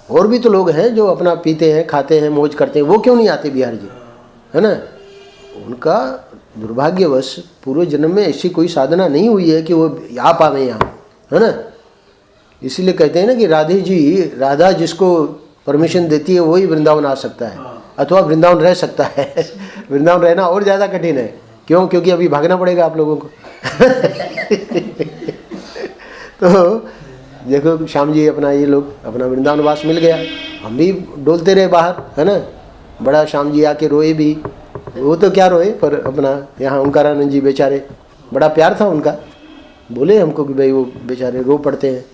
और भी तो लोग हैं जो अपना पीते हैं, खाते हैं, मौज करते हैं, वो क्यों नहीं आते बिहार जी, है ना। उनका दुर्भाग्यवश पूर्व जन्म में ऐसी कोई साधना नहीं हुई है कि वो आ पावे यहाँ, है ना। इसीलिए कहते हैं ना कि राधा जिसको परमिशन देती है वही वृंदावन आ सकता है अथवा वृंदावन रह सकता है। वृंदावन रहना और ज़्यादा कठिन है। क्यों? क्योंकि अभी भागना पड़ेगा आप लोगों को। तो देखो श्याम जी अपना, ये लोग अपना वृंदावन वास मिल गया, हम भी डोलते रहे बाहर, है ना। बड़ा श्याम जी आके रोए भी, वो तो क्या रोए, पर अपना यहाँ ओंकारानंद जी बेचारे, बड़ा प्यार था उनका, बोले हमको कि भाई वो बेचारे रो पड़ते हैं।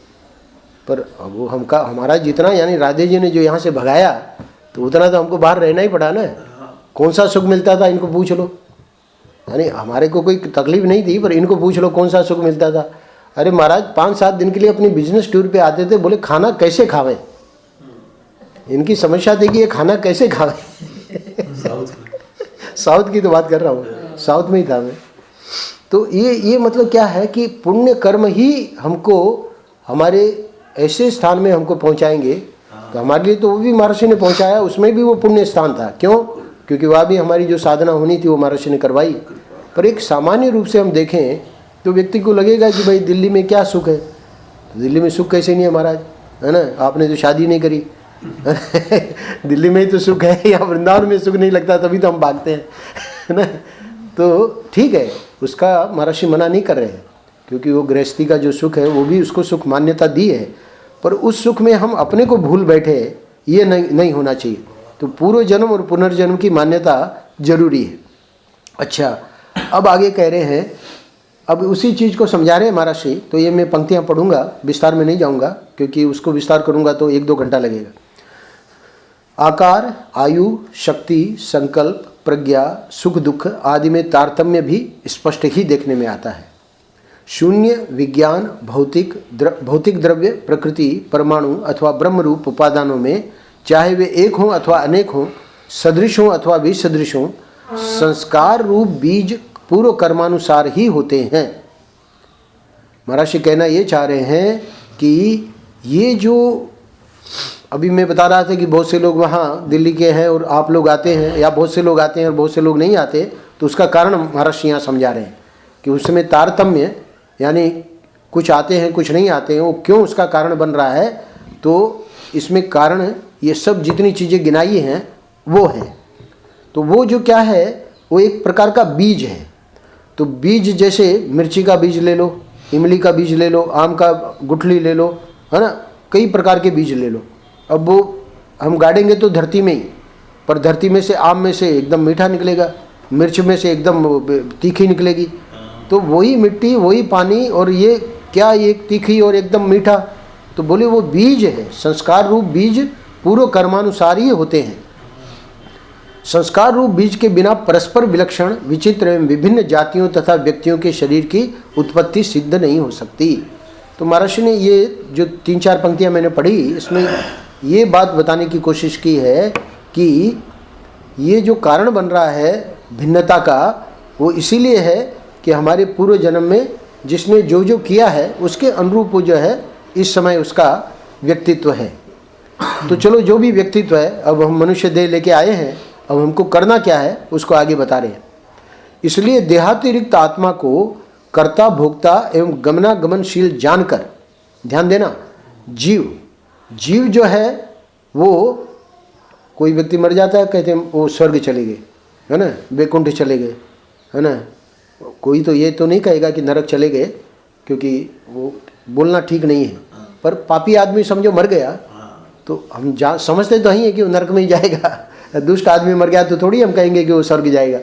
पर वो हमारा जितना, यानी राधे जी ने जो यहाँ से भगाया, तो उतना तो हमको बाहर रहना ही पड़ा ना। कौन सा सुख मिलता था इनको पूछ लो। यानी हमारे को कोई तकलीफ नहीं थी, पर इनको पूछ लो कौन सा सुख मिलता था। अरे महाराज 5-7 दिन के लिए अपनी बिजनेस टूर पे आते थे, बोले खाना कैसे खावें। इनकी समस्या थी कि ये खाना कैसे खावें। साउथ की तो बात कर रहा हूँ, साउथ में ही था मैं। तो ये मतलब क्या है कि पुण्य कर्म ही हमको हमारे ऐसे स्थान में हमको पहुँचाएंगे। तो हमारे लिए तो वो भी महर्षि ने पहुँचाया, उसमें भी वो पुण्य स्थान था। क्यों? क्योंकि वह भी हमारी जो साधना होनी थी वो महर्षि ने करवाई। पर एक सामान्य रूप से हम देखें तो व्यक्ति को लगेगा कि भाई दिल्ली में क्या सुख है। तो दिल्ली में सुख कैसे नहीं है महाराज, है ना, आपने तो शादी नहीं करी। दिल्ली में ही तो सुख है, या वृंदावन में सुख नहीं लगता तभी तो हम भागते हैं, है ना। तो ठीक है, उसका महर्षि मना नहीं कर रहे हैं, क्योंकि वो गृहस्थी का जो सुख है वो भी उसको सुख मान्यता दी है। पर उस सुख में हम अपने को भूल बैठे, ये नहीं होना चाहिए। तो पूर्व जन्म और पुनर्जन्म की मान्यता जरूरी है। अच्छा, अब आगे कह रहे हैं, अब उसी चीज़ को समझा रहे हैं महर्षि। तो ये मैं पंक्तियाँ पढ़ूंगा, विस्तार में नहीं जाऊंगा, क्योंकि उसको विस्तार करूंगा तो 1-2 घंटा लगेगा। आकार, आयु, शक्ति, संकल्प, प्रज्ञा, सुख दुख आदि में तारतम्य भी स्पष्ट ही देखने में आता है। शून्य, विज्ञान, भौतिक द्रव्य, प्रकृति, परमाणु अथवा ब्रह्म रूप उपादानों में, चाहे वे एक हों अथवा अनेक हों, सदृश हों अथवा विसदृश हों, संस्कार रूप बीज पूर्व कर्मानुसार ही होते हैं। महर्षि कहना ये चाह रहे हैं कि ये जो अभी मैं बता रहा था कि बहुत से लोग वहाँ दिल्ली के हैं और आप लोग आते हैं, या बहुत से लोग आते हैं और बहुत से लोग नहीं आते, तो उसका कारण महर्षि यहाँ समझा रहे हैं कि उसमें तारतम्य, यानी कुछ आते हैं कुछ नहीं आते हैं, वो क्यों उसका कारण बन रहा है। तो इसमें कारण ये सब जितनी चीज़ें गिनाई हैं वो है। तो वो जो क्या है, वो एक प्रकार का बीज है। तो बीज जैसे मिर्ची का बीज ले लो, इमली का बीज ले लो, आम का गुठली ले लो, है ना, कई प्रकार के बीज ले लो। अब वो हम गाड़ेंगे तो धरती में ही, पर धरती में से आम में से एकदम मीठा निकलेगा, मिर्च में से एकदम तीखी निकलेगी। तो वही मिट्टी वही पानी, और ये क्या, एक तीखी और एकदम मीठा। तो बोले वो बीज है, संस्कार रूप बीज पूर्व कर्मानुसार ही होते हैं। संस्कार रूप बीज के बिना परस्पर विलक्षण, विचित्र एवं विभिन्न जातियों तथा व्यक्तियों के शरीर की उत्पत्ति सिद्ध नहीं हो सकती। तो महर्षि ने ये जो 3-4 पंक्तियां मैंने पढ़ी, इसमें ये बात बताने की कोशिश की है कि ये जो कारण बन रहा है भिन्नता का, वो इसीलिए है कि हमारे पूर्व जन्म में जिसने जो जो किया है उसके अनुरूप वो जो है इस समय उसका व्यक्तित्व है। तो चलो जो भी व्यक्तित्व है, अब हम मनुष्य देह लेके आए हैं, अब हमको करना क्या है उसको आगे बता रहे हैं। इसलिए देहातिरिक्त आत्मा को कर्ता भोक्ता एवं गमनागमनशील जानकर, ध्यान देना, जीव जो है वो, कोई व्यक्ति मर जाता है कहते हैं वो स्वर्ग चले गए, है ना, वैकुंठ चले गए, है ना। कोई तो ये तो नहीं कहेगा कि नरक चले गए, क्योंकि वो बोलना ठीक नहीं है। पर पापी आदमी समझो मर गया तो हम समझते तो ही है कि वो नरक में ही जाएगा। दुष्ट आदमी मर गया तो थोड़ी हम कहेंगे कि वो स्वर्ग जाएगा।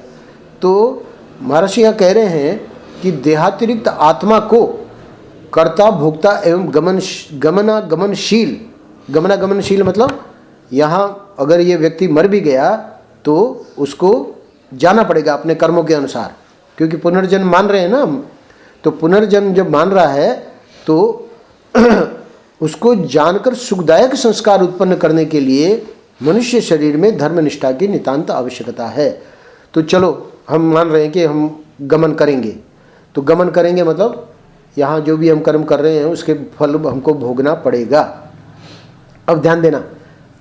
तो महर्षि यहाँ कह रहे हैं कि देहातिरिक्त आत्मा को कर्ता भोक्ता एवं गमनागमनशील मतलब यहाँ अगर ये व्यक्ति मर भी गया तो उसको जाना पड़ेगा अपने कर्मों के अनुसार, क्योंकि पुनर्जन्म मान रहे हैं ना हम। तो पुनर्जन्म जब मान रहा है तो उसको जानकर सुखदायक संस्कार उत्पन्न करने के लिए मनुष्य शरीर में धर्मनिष्ठा की नितांत आवश्यकता है। तो चलो हम मान रहे हैं कि हम गमन करेंगे, तो गमन करेंगे मतलब यहाँ जो भी हम कर्म कर रहे हैं उसके फल हमको भोगना पड़ेगा। अब ध्यान देना,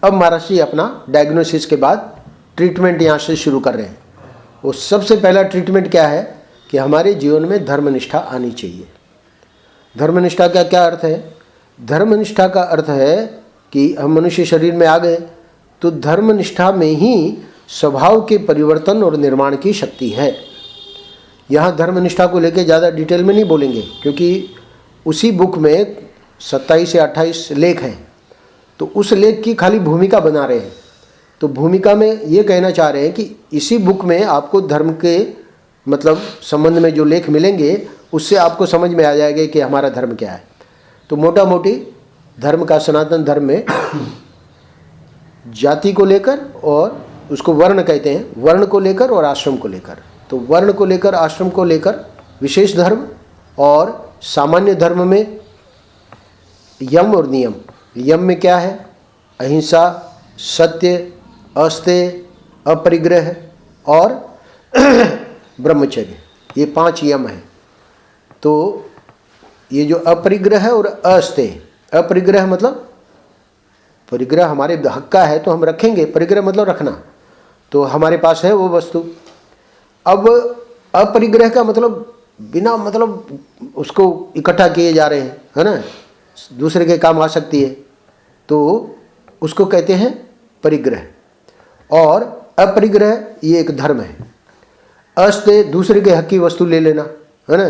अब महर्षि अपना डायग्नोसिस के बाद ट्रीटमेंट यहाँ से शुरू कर रहे हैं। वो सबसे पहला ट्रीटमेंट क्या है कि हमारे जीवन में धर्मनिष्ठा आनी चाहिए। धर्मनिष्ठा का क्या अर्थ है? धर्मनिष्ठा का अर्थ है कि हम मनुष्य शरीर में आ गए तो धर्मनिष्ठा में ही स्वभाव के परिवर्तन और निर्माण की शक्ति है। यहाँ धर्मनिष्ठा को लेकर ज़्यादा डिटेल में नहीं बोलेंगे, क्योंकि उसी बुक में 27 से 28 लेख हैं। तो उस लेख की खाली भूमिका बना रहे हैं। तो भूमिका में ये कहना चाह रहे हैं कि इसी बुक में आपको धर्म के मतलब संबंध में जो लेख मिलेंगे उससे आपको समझ में आ जाएगा कि हमारा धर्म क्या है। तो मोटा मोटी धर्म का, सनातन धर्म में जाति को लेकर, और उसको वर्ण कहते हैं, वर्ण को लेकर और आश्रम को लेकर। तो वर्ण को लेकर, आश्रम को लेकर विशेष धर्म, और सामान्य धर्म में यम और नियम। यम में क्या है? अहिंसा, सत्य, अस्तेय, अपरिग्रह और ब्रह्मचर्य, ये 5 यम हैं। तो ये जो अपरिग्रह है और अस्तेय, अपरिग्रह मतलब परिग्रह हमारे हक का है तो हम रखेंगे, परिग्रह मतलब रखना, तो हमारे पास है वो वस्तु। अब अपरिग्रह का मतलब बिना मतलब उसको इकट्ठा किए जा रहे हैं, है ना, दूसरे के काम आ सकती है, तो उसको कहते हैं परिग्रह। और अपरिग्रह ये एक धर्म है। अस्तेय दूसरे के हक की वस्तु ले लेना, है ना,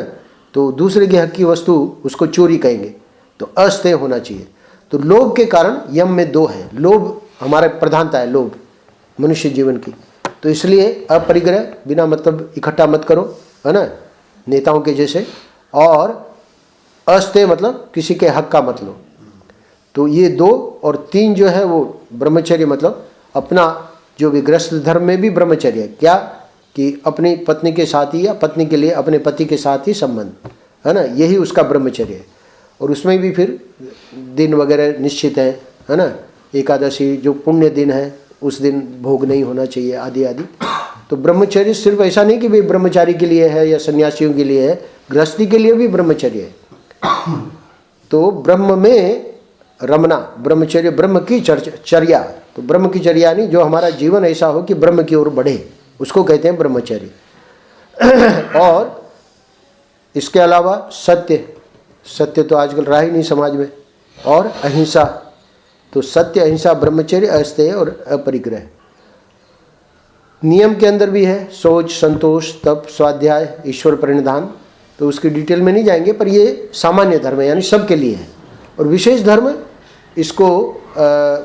तो दूसरे के हक की वस्तु उसको चोरी कहेंगे, तो अस्तेय होना चाहिए। तो लोभ के कारण यम में 2 है। लोभ हमारा प्रधानता है, लोभ मनुष्य जीवन की। तो इसलिए अपरिग्रह, बिना मतलब इकट्ठा मत करो, है ना, नेताओं के जैसे। और अस्तेय मतलब किसी के हक का मत लो। तो ये 2 और 3 जो है वो ब्रह्मचर्य, मतलब अपना जो भी गृहस्थ धर्म में भी ब्रह्मचर्य है, क्या कि अपनी पत्नी के साथ ही या पत्नी के लिए अपने पति के साथ ही संबंध, है ना, यही उसका ब्रह्मचर्य है। और उसमें भी फिर दिन वगैरह निश्चित है ना, एकादशी जो पुण्य दिन है उस दिन भोग नहीं होना चाहिए, आदि आदि। तो ब्रह्मचर्य सिर्फ ऐसा नहीं कि भाई ब्रह्मचारी के लिए है या सन्यासियों के लिए है, गृहस्थी के लिए भी ब्रह्मचर्य है। तो ब्रह्म में रमना, ब्रह्मचर्य, ब्रह्म की चर्या। तो ब्रह्म की चर्या नहीं, जो हमारा जीवन ऐसा हो कि ब्रह्म की ओर बढ़े, उसको कहते हैं ब्रह्मचर्य। और इसके अलावा सत्य, सत्य तो आजकल रहा ही नहीं समाज में, और अहिंसा। तो सत्य, अहिंसा, ब्रह्मचर्य, अस्तेय और अपरिग्रह। नियम के अंदर भी है शौच, संतोष, तप, स्वाध्याय, ईश्वर प्रणिधान। तो उसकी डिटेल में नहीं जाएंगे, पर ये सामान्य धर्म है, यानी सबके लिए है। और विशेष धर्म इसको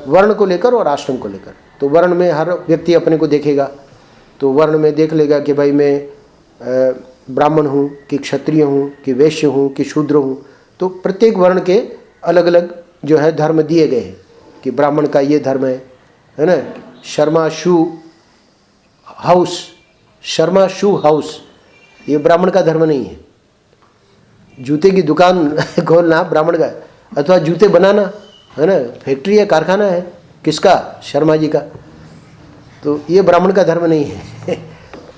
वर्ण को लेकर और आश्रम को लेकर। तो वर्ण में हर व्यक्ति अपने को देखेगा, तो वर्ण में देख लेगा कि भाई मैं ब्राह्मण हूँ कि क्षत्रिय हूँ कि वैश्य हूँ कि शूद्र हूँ। तो प्रत्येक वर्ण के अलग अलग जो है धर्म दिए गए हैं कि ब्राह्मण का ये धर्म है ना। शर्मा शू हाउस, शर्मा शू हाउस, ये ब्राह्मण का धर्म नहीं है। जूते की दुकान खोलना ब्राह्मण का, अथवा जूते बनाना है ना, फैक्ट्री है, कारखाना है, किसका? शर्मा जी का। तो ये ब्राह्मण का धर्म नहीं है।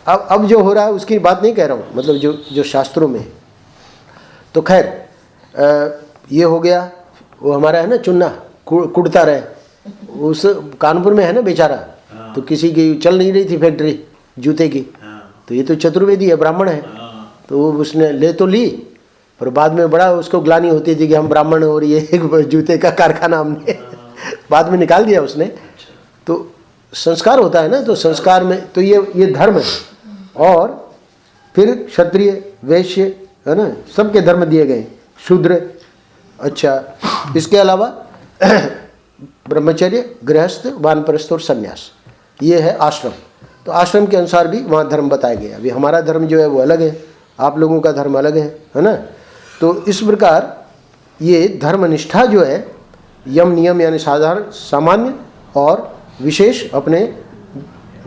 अब जो हो रहा है उसकी बात नहीं कह रहा हूँ, मतलब जो शास्त्रों में। तो खैर ये हो गया। वो हमारा है ना चुन्ना, कुड़ता रहे, उस कानपुर में है ना बेचारा, तो किसी की चल नहीं रही थी फैक्ट्री जूते की, तो ये तो चतुर्वेदी है, ब्राह्मण है, तो उसने ले तो ली, पर बाद में बड़ा उसको ग्लानि होती थी कि हम ब्राह्मण और ये एक जूते का कारखाना हमने बाद में निकाल दिया उसने। तो संस्कार होता है ना, तो संस्कार में तो ये धर्म है। और फिर क्षत्रिय, वैश्य, है ना, सबके धर्म दिए गए, शूद्र। अच्छा, इसके अलावा ब्रह्मचर्य, गृहस्थ, वानप्रस्थ और संन्यास, ये है आश्रम। तो आश्रम के अनुसार भी वहाँ धर्म बताया गया। अभी हमारा धर्म जो है वो अलग है, आप लोगों का धर्म अलग है ना। तो इस प्रकार ये धर्मनिष्ठा जो है, यम नियम यानी साधारण, सामान्य और विशेष अपने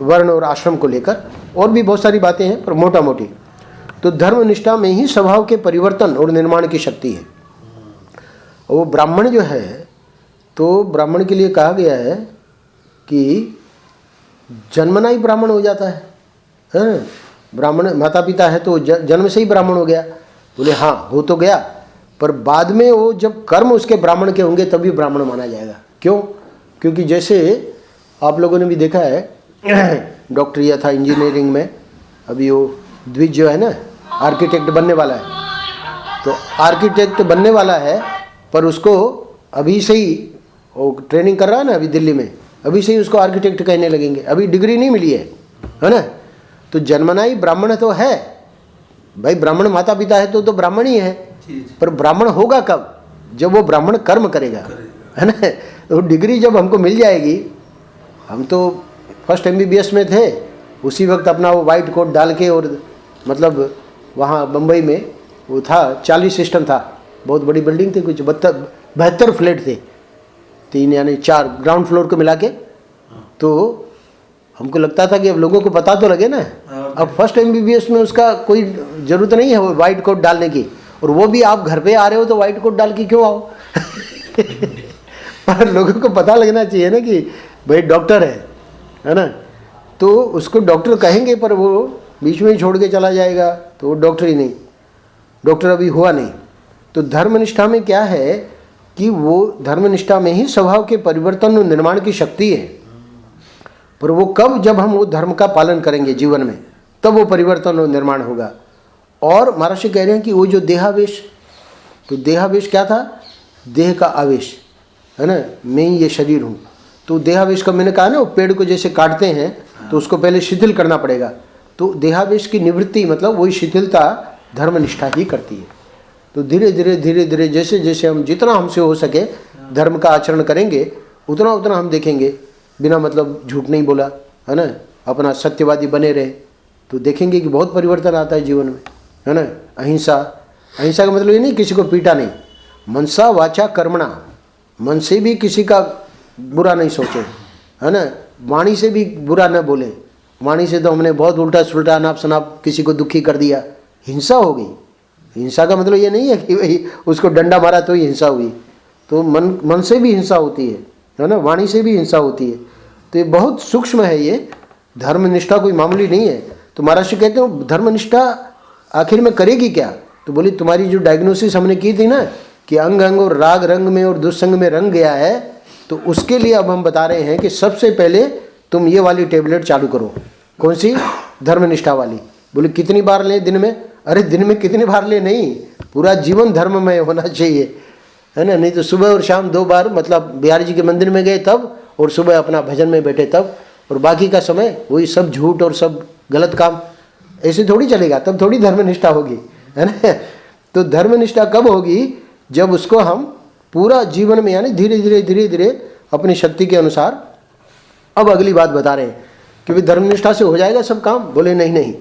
वर्ण और आश्रम को लेकर, और भी बहुत सारी बातें हैं पर मोटा मोटी। तो धर्मनिष्ठा में ही स्वभाव के परिवर्तन और निर्माण की शक्ति है। वो ब्राह्मण जो है, तो ब्राह्मण के लिए कहा गया है कि जन्मना ही ब्राह्मण हो जाता है। ब्राह्मण माता पिता है तो जन्म से ही ब्राह्मण हो गया। बोले हाँ, हो तो गया, पर बाद में वो जब कर्म उसके ब्राह्मण के होंगे तभी ब्राह्मण माना जाएगा। क्यों? क्योंकि जैसे आप लोगों ने भी देखा है, डॉक्टर या था इंजीनियरिंग में, अभी वो द्विज जो है ना, आर्किटेक्ट बनने वाला है। तो आर्किटेक्ट बनने वाला है, पर उसको अभी से ही वो ट्रेनिंग कर रहा है ना, अभी दिल्ली में, अभी से ही उसको आर्किटेक्ट कहने लगेंगे, अभी डिग्री नहीं मिली है ना। तो जन्मना ही ब्राह्मण तो है भाई, ब्राह्मण माता पिता है तो ब्राह्मण ही है, पर ब्राह्मण होगा कब? जब वो ब्राह्मण कर्म करेगा, है ना। तो डिग्री जब हमको मिल जाएगी, हम तो फर्स्ट MBBS में थे, उसी वक्त अपना वो वाइट कोट डाल के, और मतलब वहाँ बम्बई में वो था 40 सिस्टम था, बहुत बड़ी बिल्डिंग थी, कुछ 72 फ्लैट थे, 3 यानी 4 ग्राउंड फ्लोर को मिला के। तो हमको लगता था कि अब लोगों को पता तो लगे ना। अब फर्स्ट MBBS में उसका कोई ज़रूरत नहीं है वो वाइट कोट डालने की, और वो भी आप घर पे आ रहे हो तो वाइट कोट डाल के क्यों आओ। पर लोगों को पता लगना चाहिए ना कि भाई डॉक्टर है ना। तो उसको डॉक्टर कहेंगे, पर वो बीच में ही छोड़ के चला जाएगा, तो वो डॉक्टर ही नहीं, डॉक्टर अभी हुआ नहीं। तो धर्मनिष्ठा में क्या है कि वो धर्मनिष्ठा में ही स्वभाव के परिवर्तन और निर्माण की शक्ति है। पर वो कब? जब हम वो धर्म का पालन करेंगे जीवन में, तब वो परिवर्तन और निर्माण होगा। और महर्षि कह रहे हैं कि वो जो देहावेश, तो देहावेश क्या था? देह का आवेश, है ना, मैं ही ये शरीर हूँ। तो देहावेश का मैंने कहा ना, वो पेड़ को जैसे काटते हैं तो उसको पहले शिथिल करना पड़ेगा। तो देहावेश की निवृत्ति मतलब वही शिथिलता धर्मनिष्ठा ही करती है। तो धीरे धीरे जैसे जैसे हम जितना हमसे हो सके धर्म का आचरण करेंगे, उतना उतना हम देखेंगे, बिना मतलब झूठ नहीं बोला, है ना, अपना सत्यवादी बने रहे, तो देखेंगे कि बहुत परिवर्तन आता है जीवन में, है ना। अहिंसा, अहिंसा का मतलब ये नहीं किसी को पीटा नहीं, मनसा वाचा कर्मणा, मन से भी किसी का बुरा नहीं सोचे, है ना, वाणी से भी बुरा न बोले। वाणी से तो हमने बहुत उल्टा सुल्टा अनाप शनाप किसी को दुखी कर दिया, हिंसा हो गई। हिंसा का मतलब ये नहीं है कि भाई उसको डंडा मारा तो ही हिंसा हुई, तो मन से भी हिंसा होती है ना, वाणी से भी हिंसा होती है। तो ये बहुत सूक्ष्म है, ये धर्मनिष्ठा कोई मामूली नहीं है। तो महाराज कहते हो धर्मनिष्ठा आखिर में करेगी क्या? तो बोली तुम्हारी जो डायग्नोसिस हमने की थी ना कि अंग अंग और राग रंग में और दुस्संग में रंग गया है, तो उसके लिए अब हम बता रहे हैं कि सबसे पहले तुम ये वाली टेबलेट चालू करो। कौन सी? धर्मनिष्ठा वाली। बोले कितनी बार लें दिन में? अरे दिन में कितनी बार ले नहीं, पूरा जीवन धर्ममय होना चाहिए, है ना। नहीं तो सुबह और शाम 2 बार, मतलब बिहारी जी के मंदिर में गए तब, और सुबह अपना भजन में बैठे तब, और बाकी का समय वही सब झूठ और सब गलत काम। ऐसे थोड़ी चलेगा, तब थोड़ी धर्मनिष्ठा होगी, है ना। तो धर्मनिष्ठा कब होगी? जब उसको हम पूरा जीवन में, यानी धीरे धीरे अपनी शक्ति के अनुसार। अब अगली बात बता रहे हैं कि धर्मनिष्ठा से हो जाएगा सब काम। बोले नहीं नहीं,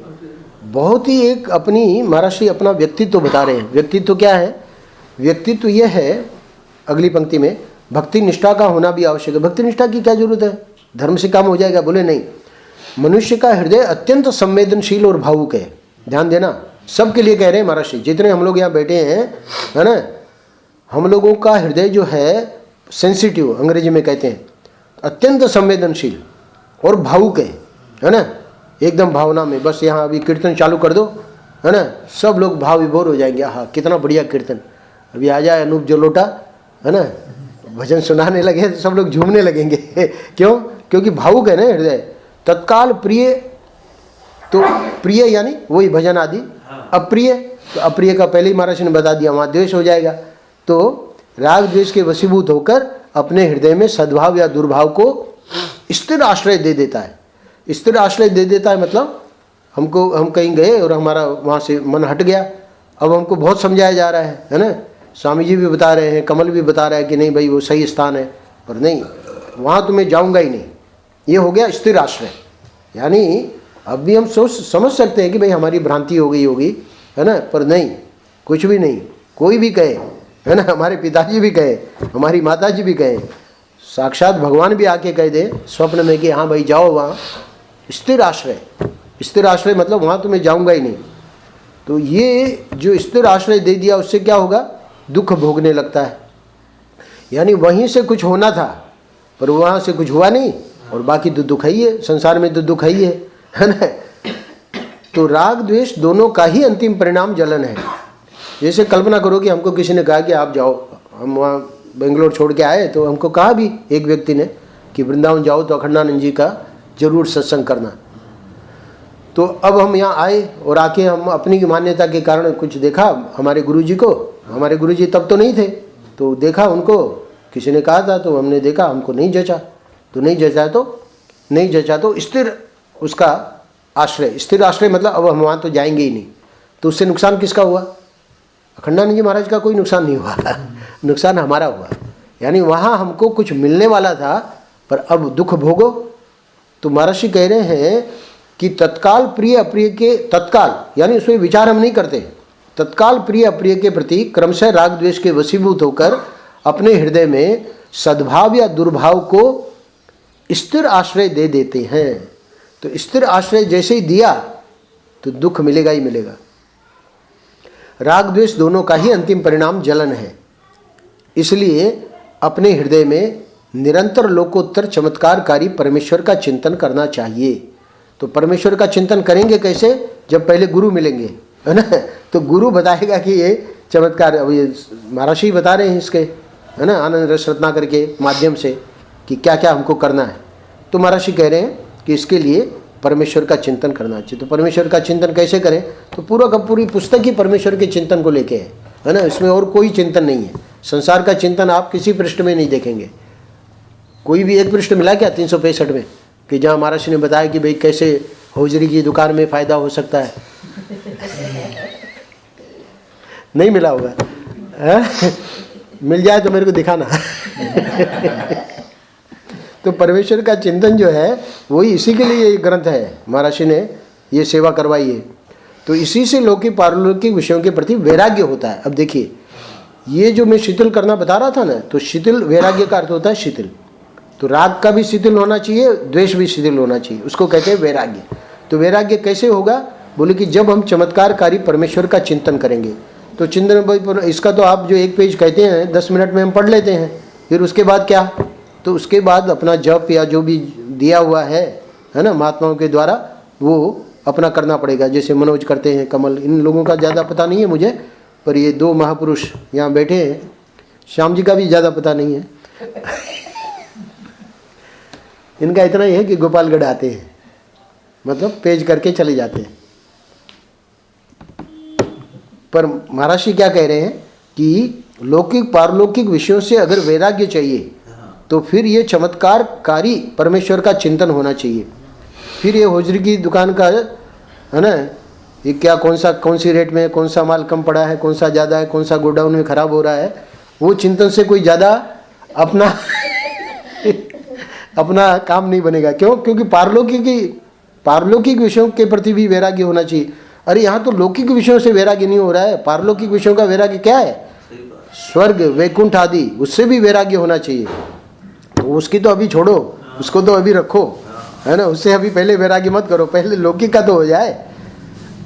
बहुत ही एक अपनी महर्षि अपना व्यक्तित्व बता रहे हैं। व्यक्तित्व क्या है? व्यक्तित्व यह है, अगली पंक्ति में, भक्ति निष्ठा का होना भी आवश्यक है। भक्ति निष्ठा की क्या जरूरत है? धर्म से काम हो जाएगा? बोले नहीं, मनुष्य का हृदय अत्यंत संवेदनशील और भावुक है। ध्यान देना, सबके लिए कह रहे हैं महर्षि, जितने हम लोग यहाँ बैठे हैं, है ना, हम लोगों का हृदय जो है सेंसिटिव, अंग्रेजी में कहते हैं, अत्यंत संवेदनशील और भावुक है ना, एकदम भावना में। बस यहाँ अभी कीर्तन चालू कर दो, है ना, सब लोग भाव विभोर हो जाएंगे। हाँ, कितना बढ़िया कीर्तन, अभी आ जाए अनूप जलोटा, है ना, भजन सुनाने लगे तो सब लोग झूमने लगेंगे। क्यों? क्योंकि भावुक है ना हृदय। तत्काल प्रिय, तो प्रिय यानी वही भजन आदि। अप्रिय, तो अप्रिय का पहले ही महाराज ने बता दिया, वहाँ द्वेष हो जाएगा। तो राग द्वेष के वशीभूत होकर अपने हृदय में सद्भाव या दुर्भाव को स्थिर आश्रय दे देता है। स्थिर आश्रय दे देता है मतलब हम कहीं गए और हमारा वहाँ से मन हट गया, अब हमको बहुत समझाया जा रहा है ना। स्वामी जी भी बता रहे हैं, कमल भी बता रहा है कि नहीं भाई वो सही स्थान है, पर नहीं, वहाँ तो मैं जाऊँगा ही नहीं। ये हो गया स्थिर आश्रय। यानी अब भी हम समझ सकते हैं कि भाई हमारी भ्रांति हो गई होगी, है ना, पर नहीं, कुछ भी नहीं। कोई भी कहे, है ना, हमारे पिताजी भी कहे, हमारी माता जी भी कहे, साक्षात भगवान भी आके कह दे स्वप्न में कि हाँ भाई जाओ वहाँ, स्थिर आश्रय। स्थिर आश्रय मतलब वहाँ तो मैं जाऊँगा ही नहीं। तो ये जो स्थिर आश्रय दे दिया, उससे क्या होगा? दुख भोगने लगता है। यानी वहीं से कुछ होना था पर वहाँ से कुछ हुआ नहीं, और बाकी तो दुख ही है, संसार में तो दुख ही है ना। तो राग द्वेष दोनों का ही अंतिम परिणाम जलन है। जैसे कल्पना करो कि हमको किसी ने कहा कि आप जाओ, हम वहाँ बेंगलोर छोड़ के आए, तो हमको कहा भी एक व्यक्ति ने कि वृंदावन जाओ तो अखंडानंद जी का जरूर सत्संग करना। तो अब हम यहाँ आए और आके हम अपनी मान्यता के कारण कुछ देखा हमारे गुरुजी को। हमारे गुरुजी तब तो नहीं थे, तो देखा उनको, किसी ने कहा था तो हमने देखा, हमको नहीं जचा। तो नहीं जचा तो स्थिर उसका आश्रय। स्थिर आश्रय मतलब अब हम वहाँ तो जाएंगे ही नहीं। तो उससे नुकसान किसका हुआ? अखंडानंद जी महाराज का कोई नुकसान नहीं हुआ, नुकसान हमारा हुआ। यानी वहाँ हमको कुछ मिलने वाला था पर अब दुख भोगो। तो महर्षि कह रहे हैं कि तत्काल प्रिय अप्रिय के, तत्काल यानी उसमें विचार हम नहीं करते, तत्काल प्रिय अप्रिय के प्रति क्रमशः राग द्वेष के वशीभूत होकर अपने हृदय में सद्भाव या दुर्भाव को स्थिर आश्रय दे देते हैं। तो स्थिर आश्रय जैसे ही दिया तो दुख मिलेगा ही मिलेगा। राग द्वेष दोनों का ही अंतिम परिणाम जलन है। इसलिए अपने हृदय में निरंतर लोकोत्तर चमत्कारकारी परमेश्वर का चिंतन करना चाहिए। तो परमेश्वर का चिंतन करेंगे कैसे? जब पहले गुरु मिलेंगे, है ना। तो गुरु बताएगा कि ये चमत्कार, अब ये महर्षि बता रहे हैं इसके, है ना, आनंद रस रत्नाकर के माध्यम से कि क्या क्या हमको करना है। तो महर्षि कह रहे हैं कि इसके लिए परमेश्वर का चिंतन करना चाहिए। तो परमेश्वर का चिंतन कैसे करें? तो पूरा का पूरी पुस्तक ही परमेश्वर के चिंतन को लेके है ना। इसमें और कोई चिंतन नहीं है। संसार का चिंतन आप किसी पृष्ठ में नहीं देखेंगे। कोई भी एक पृष्ठ मिला क्या 365 में कि जहाँ महर्षि ने बताया कि भाई कैसे हौजरी की दुकान में फ़ायदा हो सकता है? नहीं मिला होगा। मिल जाए तो मेरे को दिखाना। तो परमेश्वर का चिंतन जो है वही, इसी के लिए ये ग्रंथ है, महर्षि ने ये सेवा करवाई है। तो इसी से लौकिक पारलौकिक विषयों के प्रति वैराग्य होता है। अब देखिए, ये जो मैं शिथिल करना बता रहा था ना, तो शिथिल, वैराग्य का अर्थ होता है शिथिल। तो राग का भी शिथिल होना चाहिए, द्वेष भी शिथिल होना चाहिए, उसको कहते हैं वैराग्य। तो वैराग्य कैसे होगा? बोले कि जब हम चमत्कारकारी परमेश्वर का चिंतन करेंगे। तो चिंतन, इसका तो आप जो एक पेज कहते हैं 10 मिनट में हम पढ़ लेते हैं, फिर उसके बाद क्या? तो उसके बाद अपना जप या जो भी दिया हुआ है ना महात्माओं के द्वारा, वो अपना करना पड़ेगा। जैसे मनोज करते हैं, कमल, इन लोगों का ज़्यादा पता नहीं है मुझे, पर ये 2 महापुरुष यहाँ बैठे हैं, श्याम जी का भी ज़्यादा पता नहीं है। इनका इतना ही है कि गोपालगढ़ आते हैं, मतलब पेज करके चले जाते हैं। पर महाराज जी क्या कह रहे हैं कि लौकिक पारलौकिक विषयों से अगर वैराग्य चाहिए तो फिर ये चमत्कारकारी परमेश्वर का चिंतन होना चाहिए। फिर ये होजरी की दुकान का है ना, ये क्या कौन सी रेट में कौन सा माल कम पड़ा है, कौन सा ज़्यादा है, कौन सा गोडाउन में ख़राब हो रहा है, वो चिंतन से कोई ज़्यादा अपना अपना काम नहीं बनेगा। क्यों? क्योंकि पारलौकिक विषयों के प्रति भी वैराग्य होना चाहिए। अरे यहाँ तो लौकिक विषयों से वैराग्य नहीं हो रहा है, पारलौकिक विषयों का वैराग्य क्या है? स्वर्ग वैकुंठ आदि, उससे भी वैराग्य होना चाहिए। तो उसकी तो अभी छोड़ो, उसको तो अभी रखो, है ना, उससे अभी पहले वैराग्य मत करो, पहले लौकिक का तो हो जाए।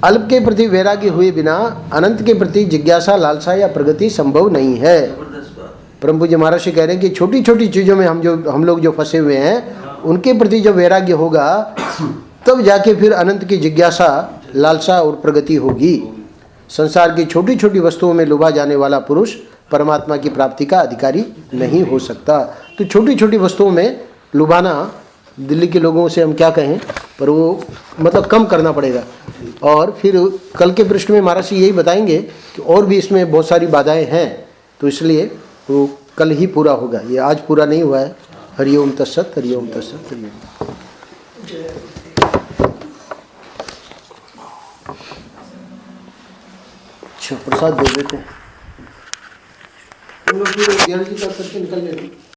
अल्प के प्रति वैराग्य हुए बिना अनंत के प्रति जिज्ञासा, लालसा या प्रगति संभव नहीं है। परम पूज्य महाराज कह रहे हैं कि छोटी छोटी चीज़ों में हम लोग जो फंसे हुए हैं, उनके प्रति जब वैराग्य होगा तब जाके फिर अनंत की जिज्ञासा, लालसा और प्रगति होगी। संसार की छोटी छोटी वस्तुओं में लुभा जाने वाला पुरुष परमात्मा की प्राप्ति का अधिकारी नहीं हो सकता। तो छोटी छोटी वस्तुओं में लुभाना, दिल्ली के लोगों से हम क्या कहें, पर वो मतलब कम करना पड़ेगा। और फिर कल के पृष्ठ में महाराज यही बताएंगे कि और भी इसमें बहुत सारी बाधाएं हैं, तो इसलिए वो कल ही पूरा होगा, ये आज पूरा नहीं हुआ है। हरिओम तत्सत, हरिओम तत्सत, हरिओम। अच्छा, प्रसाद दे देते हैं हम लोग, पूरे 11 जी का करके निकल लेंगे।